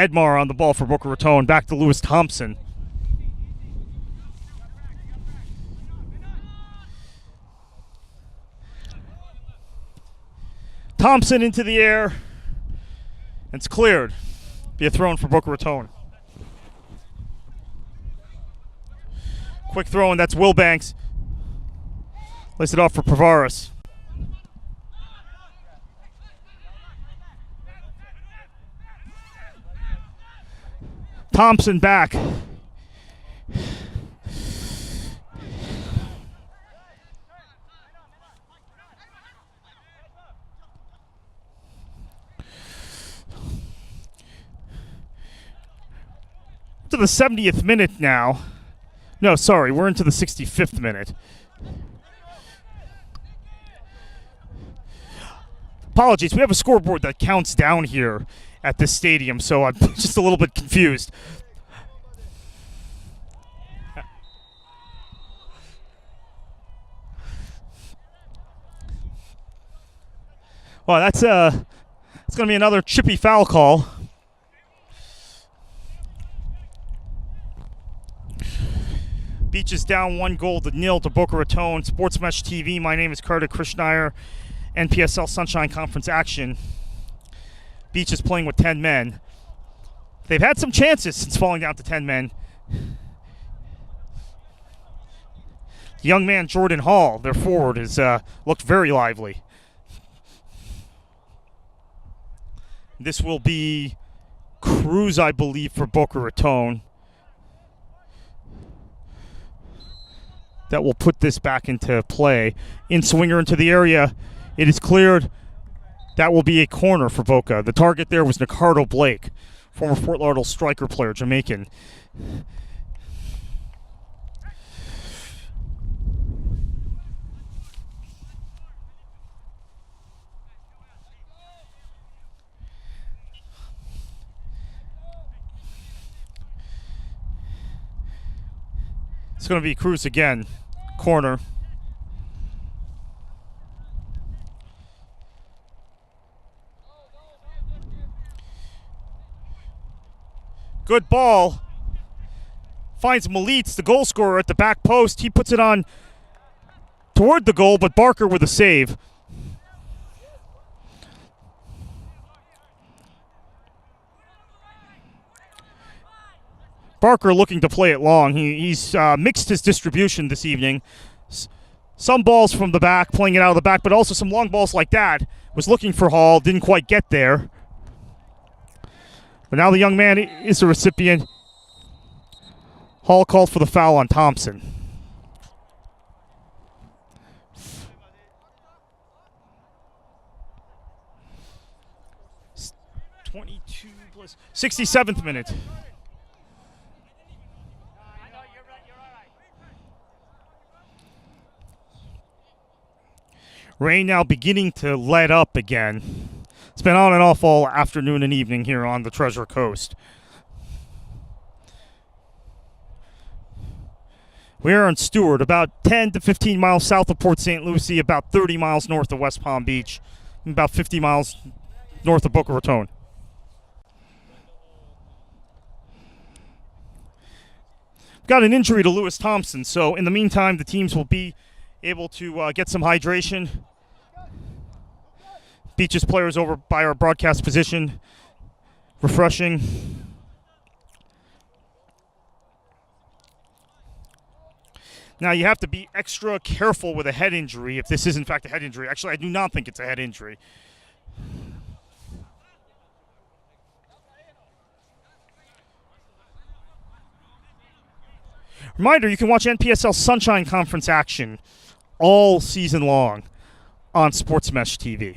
Edmar on the ball for Boca Raton. Back to Lewis Thompson. Thompson into the air. It's cleared. Be a throw in for Boca Raton. Quick throw, and that's Wilbanks. Lays it off for Pravaris. Thompson back. To the 70th minute now. No, sorry, we're into the 65th minute. Apologies, we have a scoreboard that counts down here at this stadium, so I'm just a little bit confused. Well, that's going to be another chippy foul call. Beach is down 1-0 to Boca Raton. Sports Mesh TV. My name is Carter Krishnaiyer. NPSL Sunshine Conference action. Beach is playing with 10 men. They've had some chances since falling down to 10 men. The young man Jordan Hall, their forward, has looked very lively. This will be Cruz, I believe, for Boca Raton. That will put this back into play. In swinger into the area. It is cleared. That will be a corner for Boca. The target there was Ricardo Blake, former Fort Lauderdale striker player, Jamaican. It's going to be Cruz again. Corner. Good ball. Finds Malitz, the goal scorer, at the back post. He puts it on toward the goal, but Barker with a save. Barker looking to play it long. He's mixed his distribution this evening. Some balls from the back, playing it out of the back, but also some long balls like that. Was looking for Hall, didn't quite get there. But now the young man is the recipient. Hall called for the foul on Thompson. +22, 67th minute. Rain now beginning to let up again. It's been on and off all afternoon and evening here on the Treasure Coast. We're in Stewart, about 10 to 15 miles south of Port St. Lucie, about 30 miles north of West Palm Beach, and about 50 miles north of Boca Raton. Got an injury to Lewis Thompson, so in the meantime, the teams will be able to get some hydration. Beaches players over by our broadcast position, refreshing. Now, you have to be extra careful with a head injury if this is, in fact, a head injury. Actually, I do not think it's a head injury. Reminder, you can watch NPSL Sunshine Conference action all season long on Sports Mesh TV.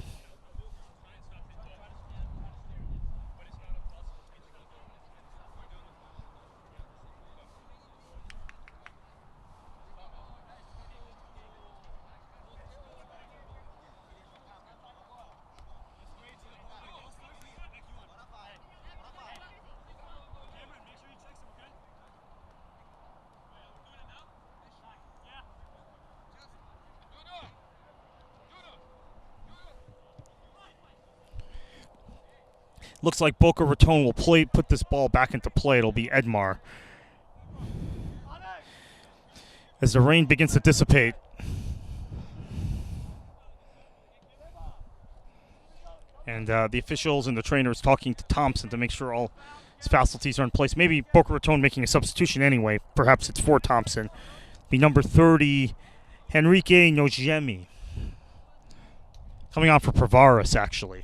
Looks like Boca Raton will put this ball back into play. It'll be Edmar. As the rain begins to dissipate. And the officials and the trainers talking to Thompson to make sure all his facilities are in place. Maybe Boca Raton making a substitution anyway. Perhaps it's for Thompson. Be number 30, Henrique Nojemi. Coming on for Pravaris, actually,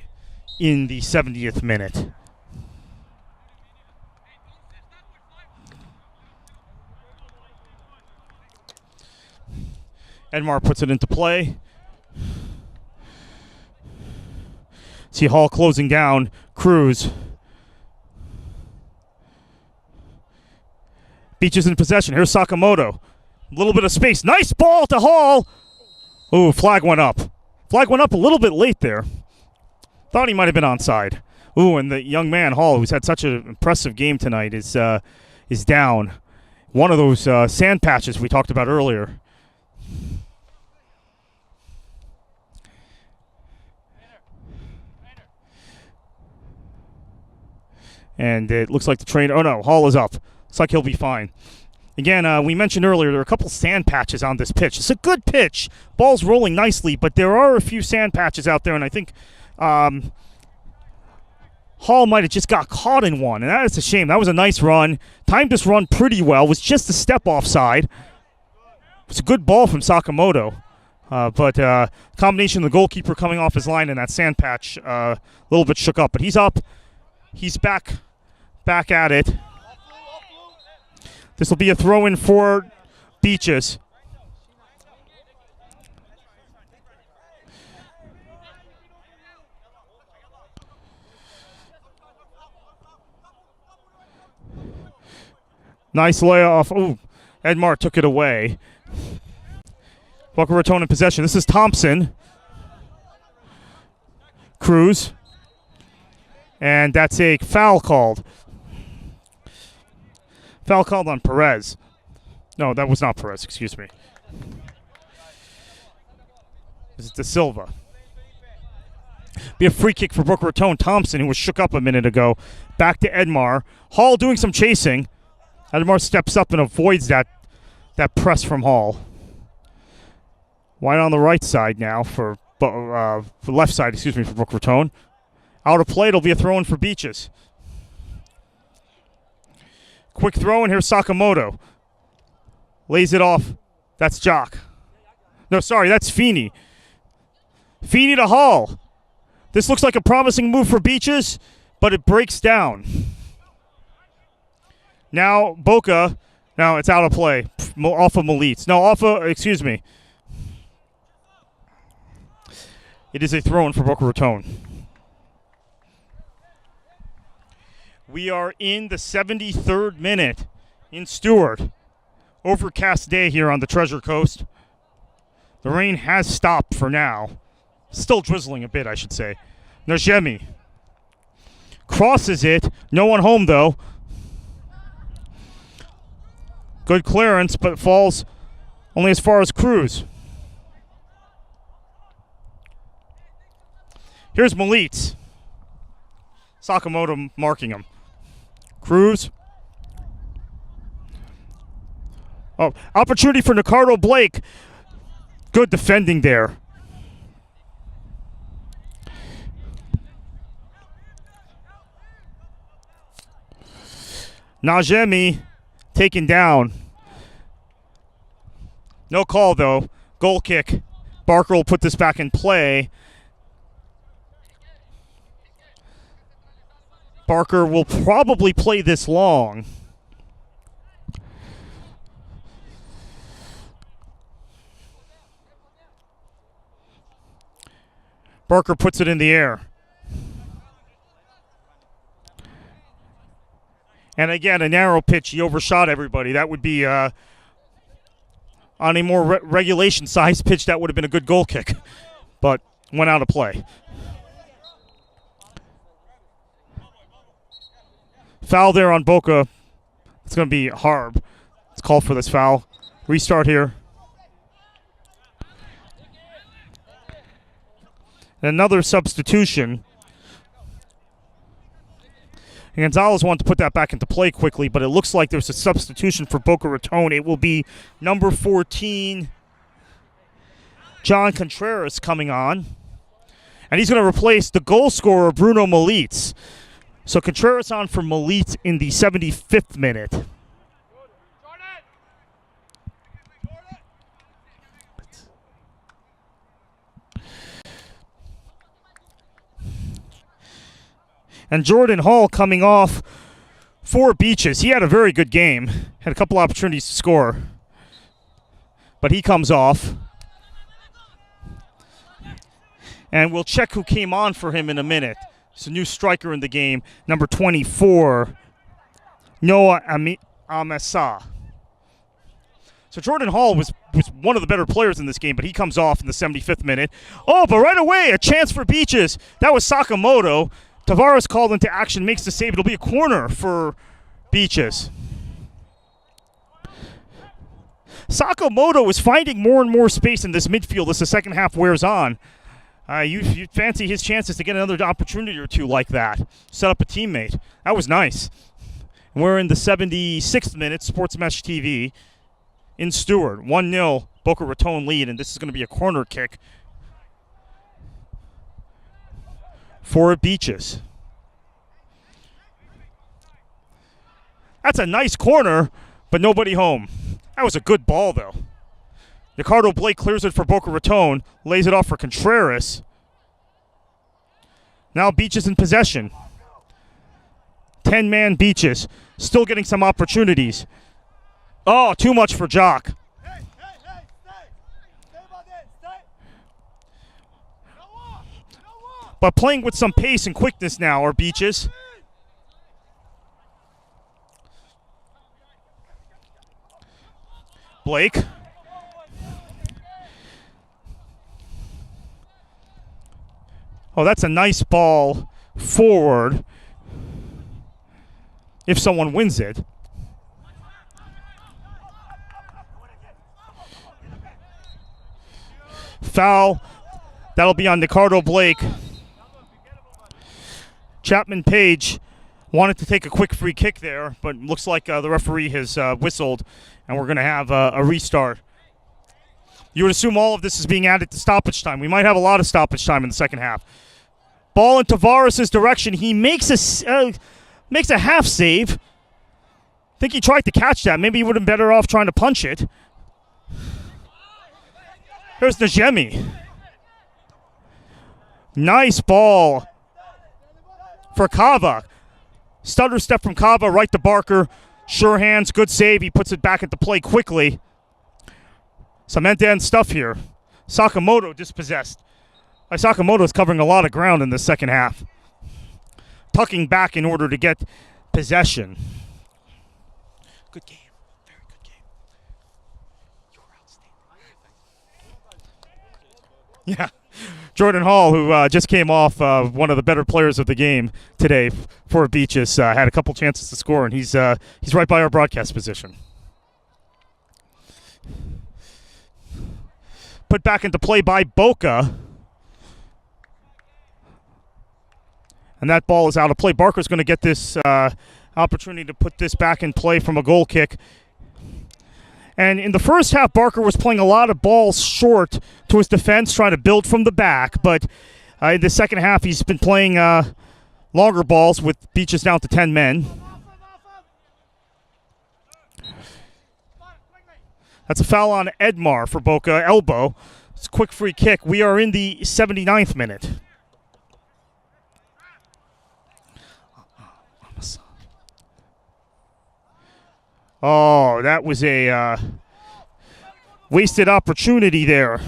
in the 70th minute. Edmar puts it into play. See Hall closing down. Cruz. Beaches in possession. Here's Sakamoto. A little bit of space. Nice ball to Hall. Ooh, flag went up. Flag went up a little bit late there. Thought he might have been onside. Ooh, and the young man, Hall, who's had such an impressive game tonight, is down. One of those sand patches we talked about earlier. And it looks like the trainer... Oh, no, Hall is up. Looks like he'll be fine. Again, we mentioned earlier there are a couple sand patches on this pitch. It's a good pitch. Ball's rolling nicely, but there are a few sand patches out there, and I think Hall might have just got caught in one, and that is a shame. That was a nice run. Timed this run pretty well. Was just a step offside. It's a good ball from Sakamoto. But combination of the goalkeeper coming off his line and that sand patch a little bit shook up. But he's up. He's back at it. This will be a throw-in for Beaches. Nice layoff. Ooh, Edmar took it away. Boca Raton in possession. This is Thompson. Cruz. And that's a foul called. Foul called on Perez. No, that was not Perez. Excuse me. This is De Silva. Be a free kick for Boca Raton. Thompson, who was shook up a minute ago. Back to Edmar. Hall doing some chasing. Edmar steps up and avoids that press from Hall. Wide on the right side now for left side, excuse me, for Boca Raton. Out of play, it'll be a throw-in for Beaches. Quick throw, and here's Sakamoto. Lays it off. That's Jock. No, sorry, that's Feeney. Feeney to Hall. This looks like a promising move for Beaches, but it breaks down. Now, Boca. Now it's out of play. Off of Melitz. No, off of, excuse me. It is a throw-in for Boca Raton. We are in the 73rd minute in Stewart. Overcast day here on the Treasure Coast. The rain has stopped for now. Still drizzling a bit, I should say. Najemi crosses it. No one home, though. Good clearance, but falls only as far as Cruz. Here's Melitz. Sakamoto marking him. Cruz. Oh, opportunity for Ricardo Blake. Good defending there. Najemi taken down. No call, though. Goal kick. Barker will put this back in play. Barker will probably play this long. Barker puts it in the air. And again, a narrow pitch. He overshot everybody. That would be, on a more regulation-sized pitch, that would have been a good goal kick. But went out of play. Foul there on Boca. It's going to be Harb. Let's call for this foul. Restart here. And another substitution. Gonzalez wanted to put that back into play quickly, but it looks like there's a substitution for Boca Raton. It will be number 14, John Contreras, coming on. And he's going to replace the goal scorer, Bruno Malitz. So Contreras on for Malitz in the 75th minute. And Jordan Hall coming off for Beaches. He had a very good game. Had a couple opportunities to score. But he comes off. And we'll check who came on for him in a minute. It's a new striker in the game, number 24, Noah Amesa. So Jordan Hall was one of the better players in this game, but he comes off in the 75th minute. Oh, but right away, a chance for Beaches. That was Sakamoto. Tavares called into action, makes the save. It'll be a corner for Beaches. Sakamoto is finding more and more space in this midfield as the second half wears on. You fancy his chances to get another opportunity or two like that. Set up a teammate. That was nice. And we're in the 76th minute, Sports Mesh TV in Stewart. 1-0, Boca Raton lead, and this is going to be a corner kick for Beaches. That's a nice corner, but nobody home. That was a good ball, though. Ricardo Blake clears it for Boca Raton, lays it off for Contreras. Now Beaches in possession. 10-man Beaches, still getting some opportunities. Oh, too much for Jock. But playing with some pace and quickness now are Beaches. Blake. Oh, that's a nice ball forward if someone wins it. Foul. That'll be on Ricardo Blake. Chapman Page wanted to take a quick free kick there, but looks like the referee has whistled, and we're going to have a restart. You would assume all of this is being added to stoppage time. We might have a lot of stoppage time in the second half. Ball in Tavares' direction. He makes a half save. I think he tried to catch that. Maybe he would have been better off trying to punch it. Here's Najemi. Nice ball for Cava. Stutter step from Cava, right to Barker. Sure hands, good save. He puts it back into play quickly. Some end-to-end stuff here. Sakamoto dispossessed. Sakamoto is covering a lot of ground in the second half. Tucking back in order to get possession. Good game. Very good game. You were outstanding. Yeah. Jordan Hall, who just came off one of the better players of the game today for Beaches, had a couple chances to score, and he's right by our broadcast position. Put back into play by Boca. And that ball is out of play. Barker's going to get this opportunity to put this back in play from a goal kick. And in the first half, Barker was playing a lot of balls short to his defense, trying to build from the back. But in the second half, he's been playing longer balls with Beaches down to 10 men. That's a foul on Edmar for Boca. Elbow. It's a quick free kick. We are in the 79th minute. Oh, that was a wasted opportunity there,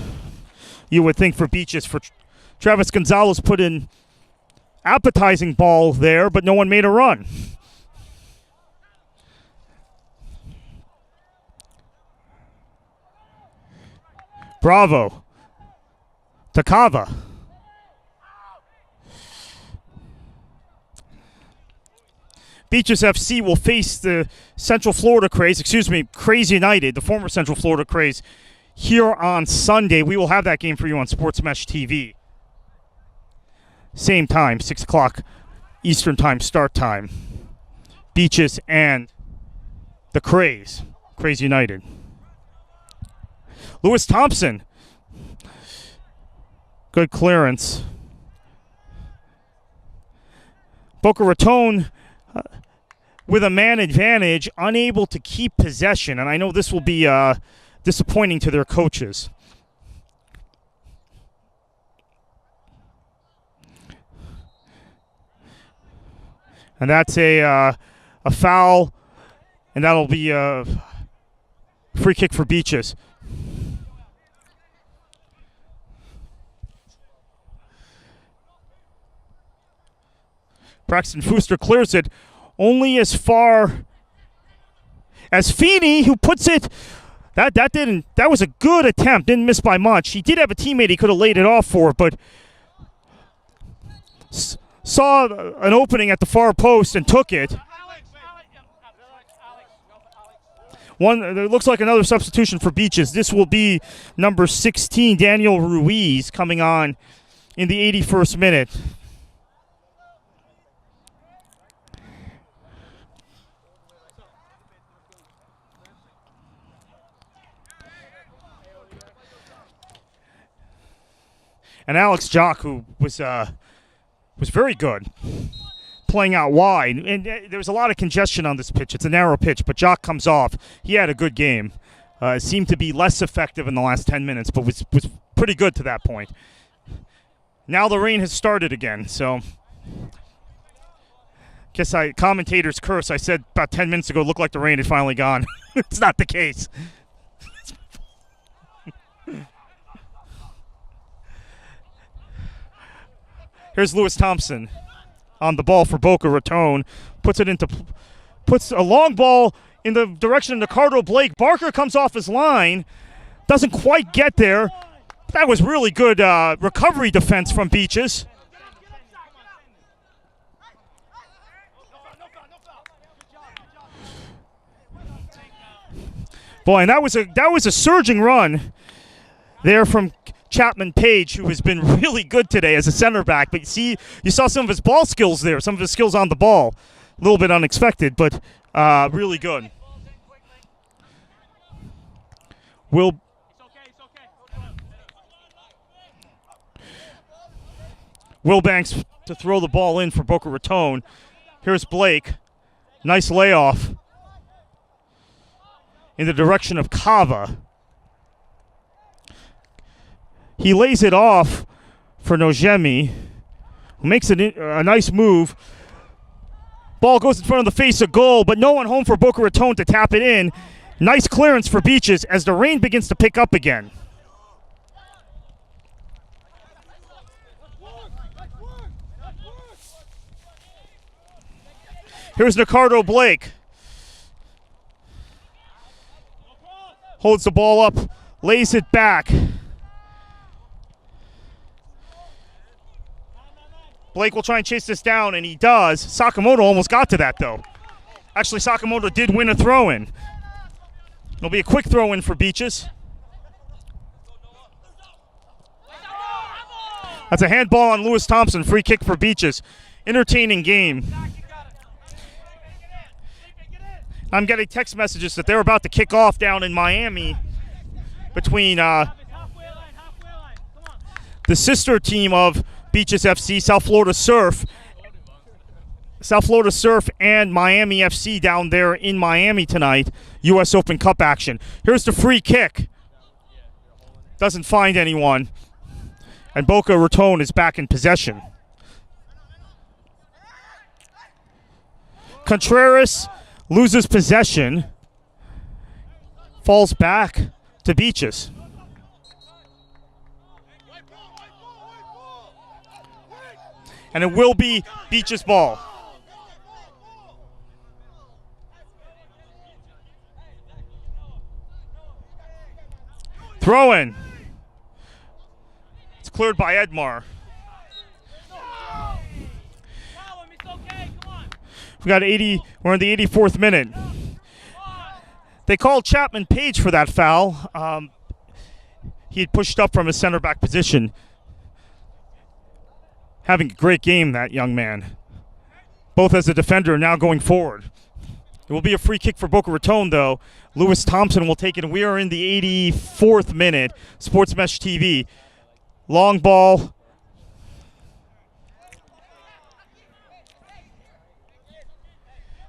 you would think, for Beaches. For Travis Gonzalez put in appetizing ball there, but no one made a run. Bravo. Takava. Beaches FC will face the Central Florida Craze, Craze United, the former Central Florida Craze, here on Sunday. We will have that game for you on Sports Mesh TV. Same time, 6 o'clock Eastern Time start time. Beaches and the Craze United. Lewis Thompson. Good clearance. Boca Raton with a man advantage, unable to keep possession. And I know this will be disappointing to their coaches. And that's a foul, and that'll be a free kick for Beaches. Braxton Fooster clears it only as far as Feeney, who puts it. That was a good attempt. Didn't miss by much. He did have a teammate he could have laid it off for, but saw an opening at the far post and took it. It looks like another substitution for Beaches. This will be number 16, Daniel Ruiz, coming on in the 81st minute. And Alex Jock, who was very good, playing out wide. And there was a lot of congestion on this pitch. It's a narrow pitch, but Jock comes off. He had a good game. Seemed to be less effective in the last 10 minutes, but was pretty good to that point. Now the rain has started again, so guess commentators curse. I said about 10 minutes ago it looked like the rain had finally gone. It's not the case. Here's Lewis Thompson on the ball for Boca Raton. Puts a long ball in the direction of Ricardo Blake. Barker comes off his line. Doesn't quite get there. That was really good recovery defense from Beaches. Boy, and that was a surging run there from Chapman Page, who has been really good today as a center back. But you saw some of his ball skills there, some of his skills on the ball. A little bit unexpected, but really good. Will Banks to throw the ball in for Boca Raton. Here's Blake. Nice layoff in the direction of Cava. He lays it off for Nojemi, who makes a nice move. Ball goes in front of the face of goal, but no one home for Boca Raton to tap it in. Nice clearance for Beaches as the rain begins to pick up again. Here's Ricardo Blake. Holds the ball up, lays it back. Blake will try and chase this down, and he does. Sakamoto almost got to that, though. Actually, Sakamoto did win a throw-in. It'll be a quick throw-in for Beaches. That's a handball on Lewis Thompson. Free kick for Beaches. Entertaining game. I'm getting text messages that they're about to kick off down in Miami between the sister team of Beaches FC, South Florida Surf and Miami FC down there in Miami tonight. U.S. Open Cup action. Here's the free kick. Doesn't find anyone. And Boca Raton is back in possession. Contreras loses possession. Falls back to Beaches. And it will be Beaches' ball. Throw in. It's cleared by Edmar. We're in the 84th minute. They called Chapman Page for that foul. He had pushed up from his center back position. Having a great game, that young man. Both as a defender and now going forward. It will be a free kick for Boca Raton, though. Lewis Thompson will take it, and we are in the 84th minute. Sports Mesh TV. Long ball.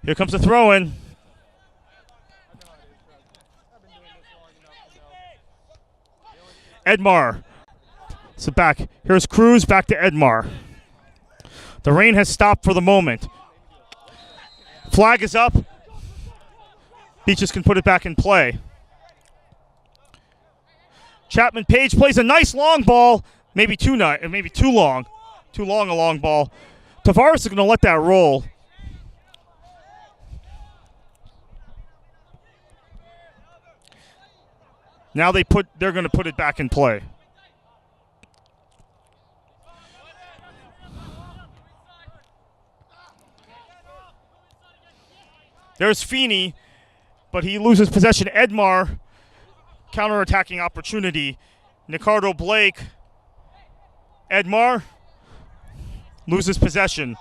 Here comes the throw-in. Edmar. So back. Here's Cruz, back to Edmar. The rain has stopped for the moment. Flag is up. Beaches can put it back in play. Chapman Page plays a nice long ball. Maybe too long. Too long a long ball. Tavares is going to let that roll. Now they're going to put it back in play. There's Feeney, but he loses possession. Edmar, counterattacking opportunity. Ricardo Blake. Edmar loses possession.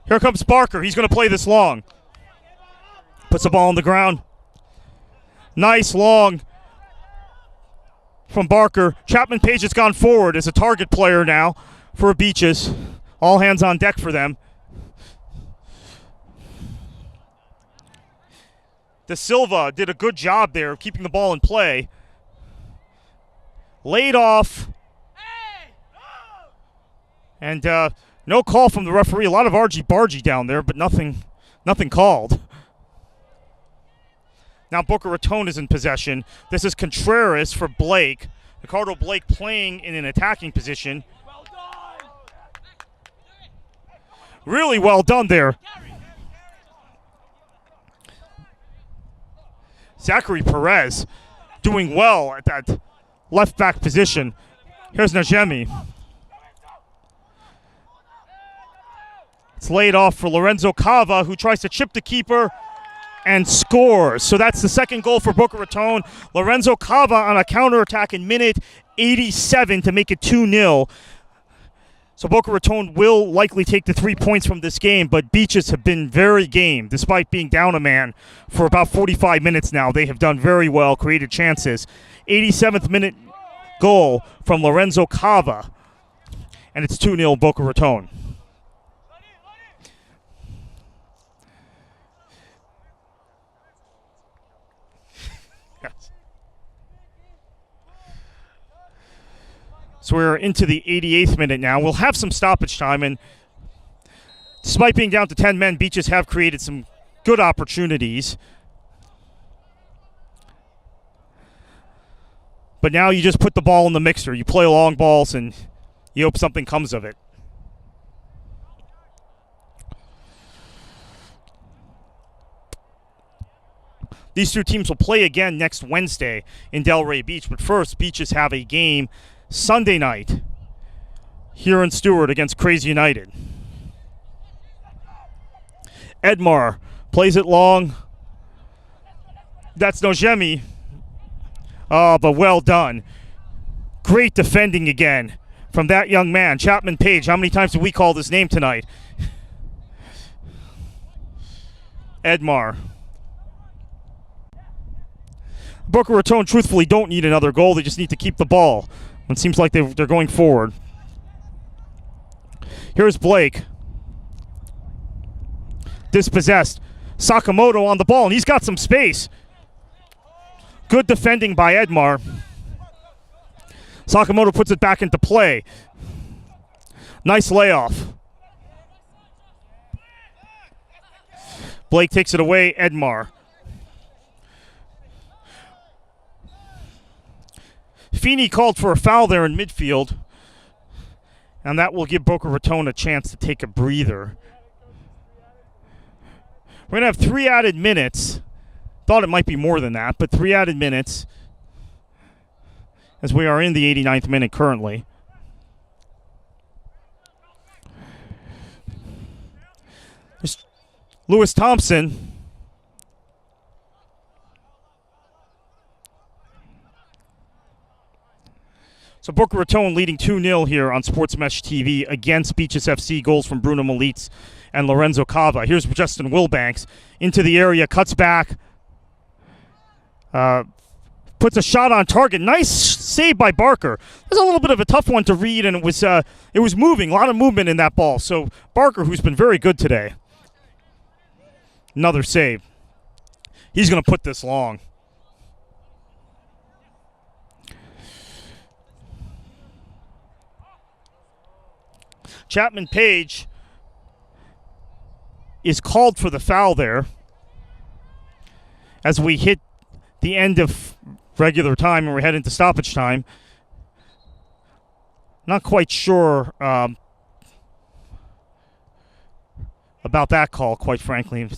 Here comes Barker. He's going to play this long. Puts the ball on the ground. Nice long from Barker. Chapman Page has gone forward as a target player now for Beaches. All hands on deck for them. De Silva did a good job there of keeping the ball in play. Laid off. And no call from the referee. A lot of argy-bargy down there, but nothing called. Now Boca Raton is in possession. This is Contreras for Blake. Ricardo Blake playing in an attacking position. Really well done there. Zachary Perez doing well at that left back position. Here's Najemi. It's laid off for Lorenzo Cava, who tries to chip the keeper and scores. So that's the second goal for Boca Raton. Lorenzo Cava on a counterattack in minute 87 to make it 2-0. So Boca Raton will likely take the 3 points from this game, but Beaches have been very game. Despite being down a man for about 45 minutes now, they have done very well, created chances. 87th minute goal from Lorenzo Cava, and it's 2-0 Boca Raton. So we're into the 88th minute now. We'll have some stoppage time, and despite being down to 10 men, Beaches have created some good opportunities. But now you just put the ball in the mixer. You play long balls, and you hope something comes of it. These two teams will play again next Wednesday in Delray Beach, but first, Beaches have a game Sunday night here in Stewart against Crazy United. Edmar plays it long. That's Nojemi. But well done. Great defending again from that young man, Chapman Page. How many times did we call his name tonight? Edmar. Boca Raton truthfully don't need another goal. They just need to keep the ball. It seems like they're going forward. Here's Blake. Dispossessed. Sakamoto on the ball, and he's got some space. Good defending by Edmar. Sakamoto puts it back into play. Nice layoff. Blake takes it away, Edmar. Feeney called for a foul there in midfield, and that will give Boca Raton a chance to take a breather. We're going to have 3 added minutes. Thought it might be more than that, but 3 added minutes as we are in the 89th minute currently. There's Lewis Thompson. So Boca Raton leading 2-0 here on Sports Mesh TV against Beaches FC. Goals from Bruno Malitz and Lorenzo Cava. Here's Justin Wilbanks into the area, cuts back, puts a shot on target. Nice save by Barker. It was a little bit of a tough one to read, and it was moving, a lot of movement in that ball. So Barker, who's been very good today, another save. He's going to put this long. Chapman Page is called for the foul there as we hit the end of regular time and we're heading to stoppage time. Not quite sure about that call, quite frankly.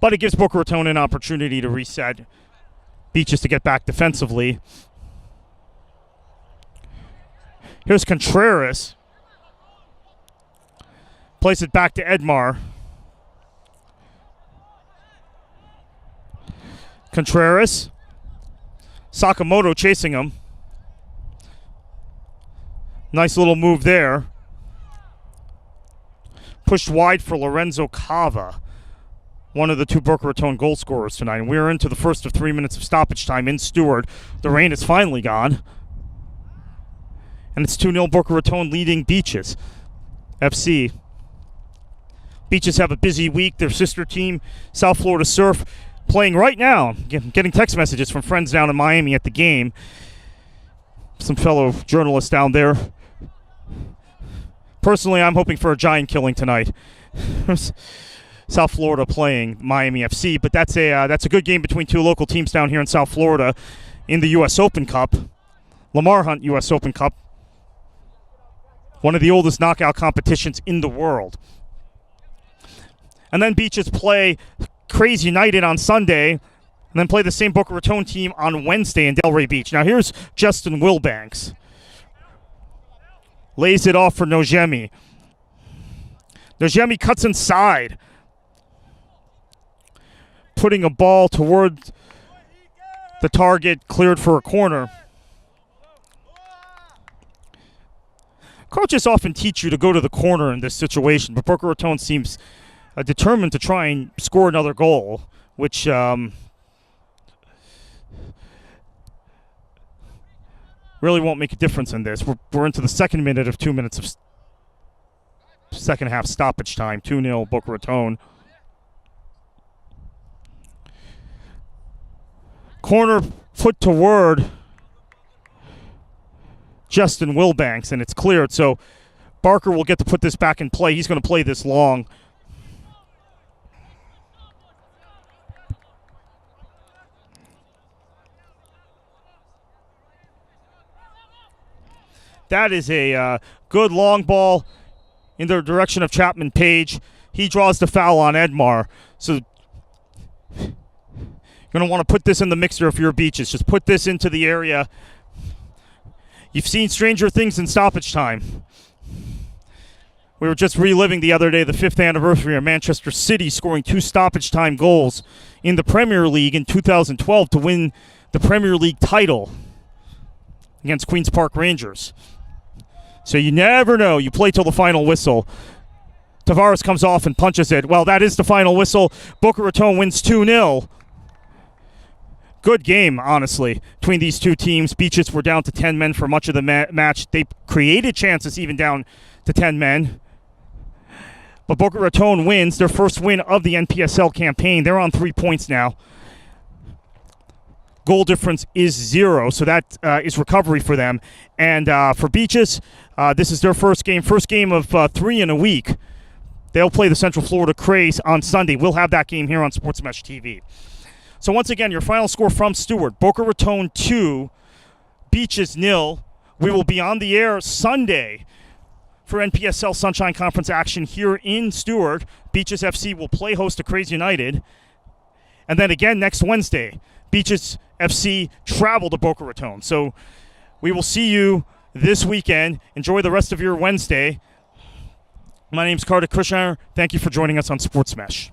But it gives Boca Raton an opportunity to reset. Beaches to get back defensively. Here's Contreras. Plays it back to Edmar. Contreras. Sakamoto chasing him. Nice little move there. Pushed wide for Lorenzo Cava, one of the two Boca Raton goal scorers tonight. And we're into the first of 3 minutes of stoppage time in Stewart. The rain is finally gone. And it's 2-0 Boca Raton leading Beaches FC. Beaches have a busy week. Their sister team, South Florida Surf, playing right now. Getting text messages from friends down in Miami at the game. Some fellow journalists down there. Personally, I'm hoping for a giant killing tonight. South Florida playing Miami FC, but that's a good game between two local teams down here in South Florida in the U.S. Open Cup, Lamar Hunt U.S. Open Cup, one of the oldest knockout competitions in the world. And then Beaches play Crazy United on Sunday, and then play the same Boca Raton team on Wednesday in Delray Beach. Now here's Justin Wilbanks. Lays it off for Nojemi. Nojemi cuts inside, putting a ball toward the target, cleared for a corner. Coaches often teach you to go to the corner in this situation, but Boca Raton seems determined to try and score another goal, which really won't make a difference in this. We're into the second minute of 2 minutes of second half stoppage time. 2-0 Boca Raton. Corner put toward Justin Wilbanks, and it's cleared. So Barker will get to put this back in play. He's going to play this long. That is a good long ball in the direction of Chapman Page. He draws the foul on Edmar. So you're going to want to put this in the mixer if you're Beaches. Just put this into the area. You've seen stranger things in stoppage time. We were just reliving the other day the 5th anniversary of Manchester City scoring 2 stoppage time goals in the Premier League in 2012 to win the Premier League title against Queen's Park Rangers. So you never know. You play till the final whistle. Tavares comes off and punches it. Well, that is the final whistle. Boca Raton wins 2-0. Good game, honestly, between these two teams. Beaches were down to 10 men for much of the match. They created chances even down to 10 men. But Boca Raton wins their first win of the NPSL campaign. They're on 3 points now. Goal difference is 0, so that is recovery for them. And for Beaches, this is their first game of 3 in a week. They'll play the Central Florida Craze on Sunday. We'll have that game here on Sports Mesh TV. So once again, your final score from Stewart: Boca Raton 2, Beaches 0. We will be on the air Sunday for NPSL Sunshine Conference action here in Stewart. Beaches FC will play host to Crazy United. And then again next Wednesday, Beaches FC travel to Boca Raton. So we will see you this weekend. Enjoy the rest of your Wednesday. My name's Carter Kushner. Thank you for joining us on Sports Mesh.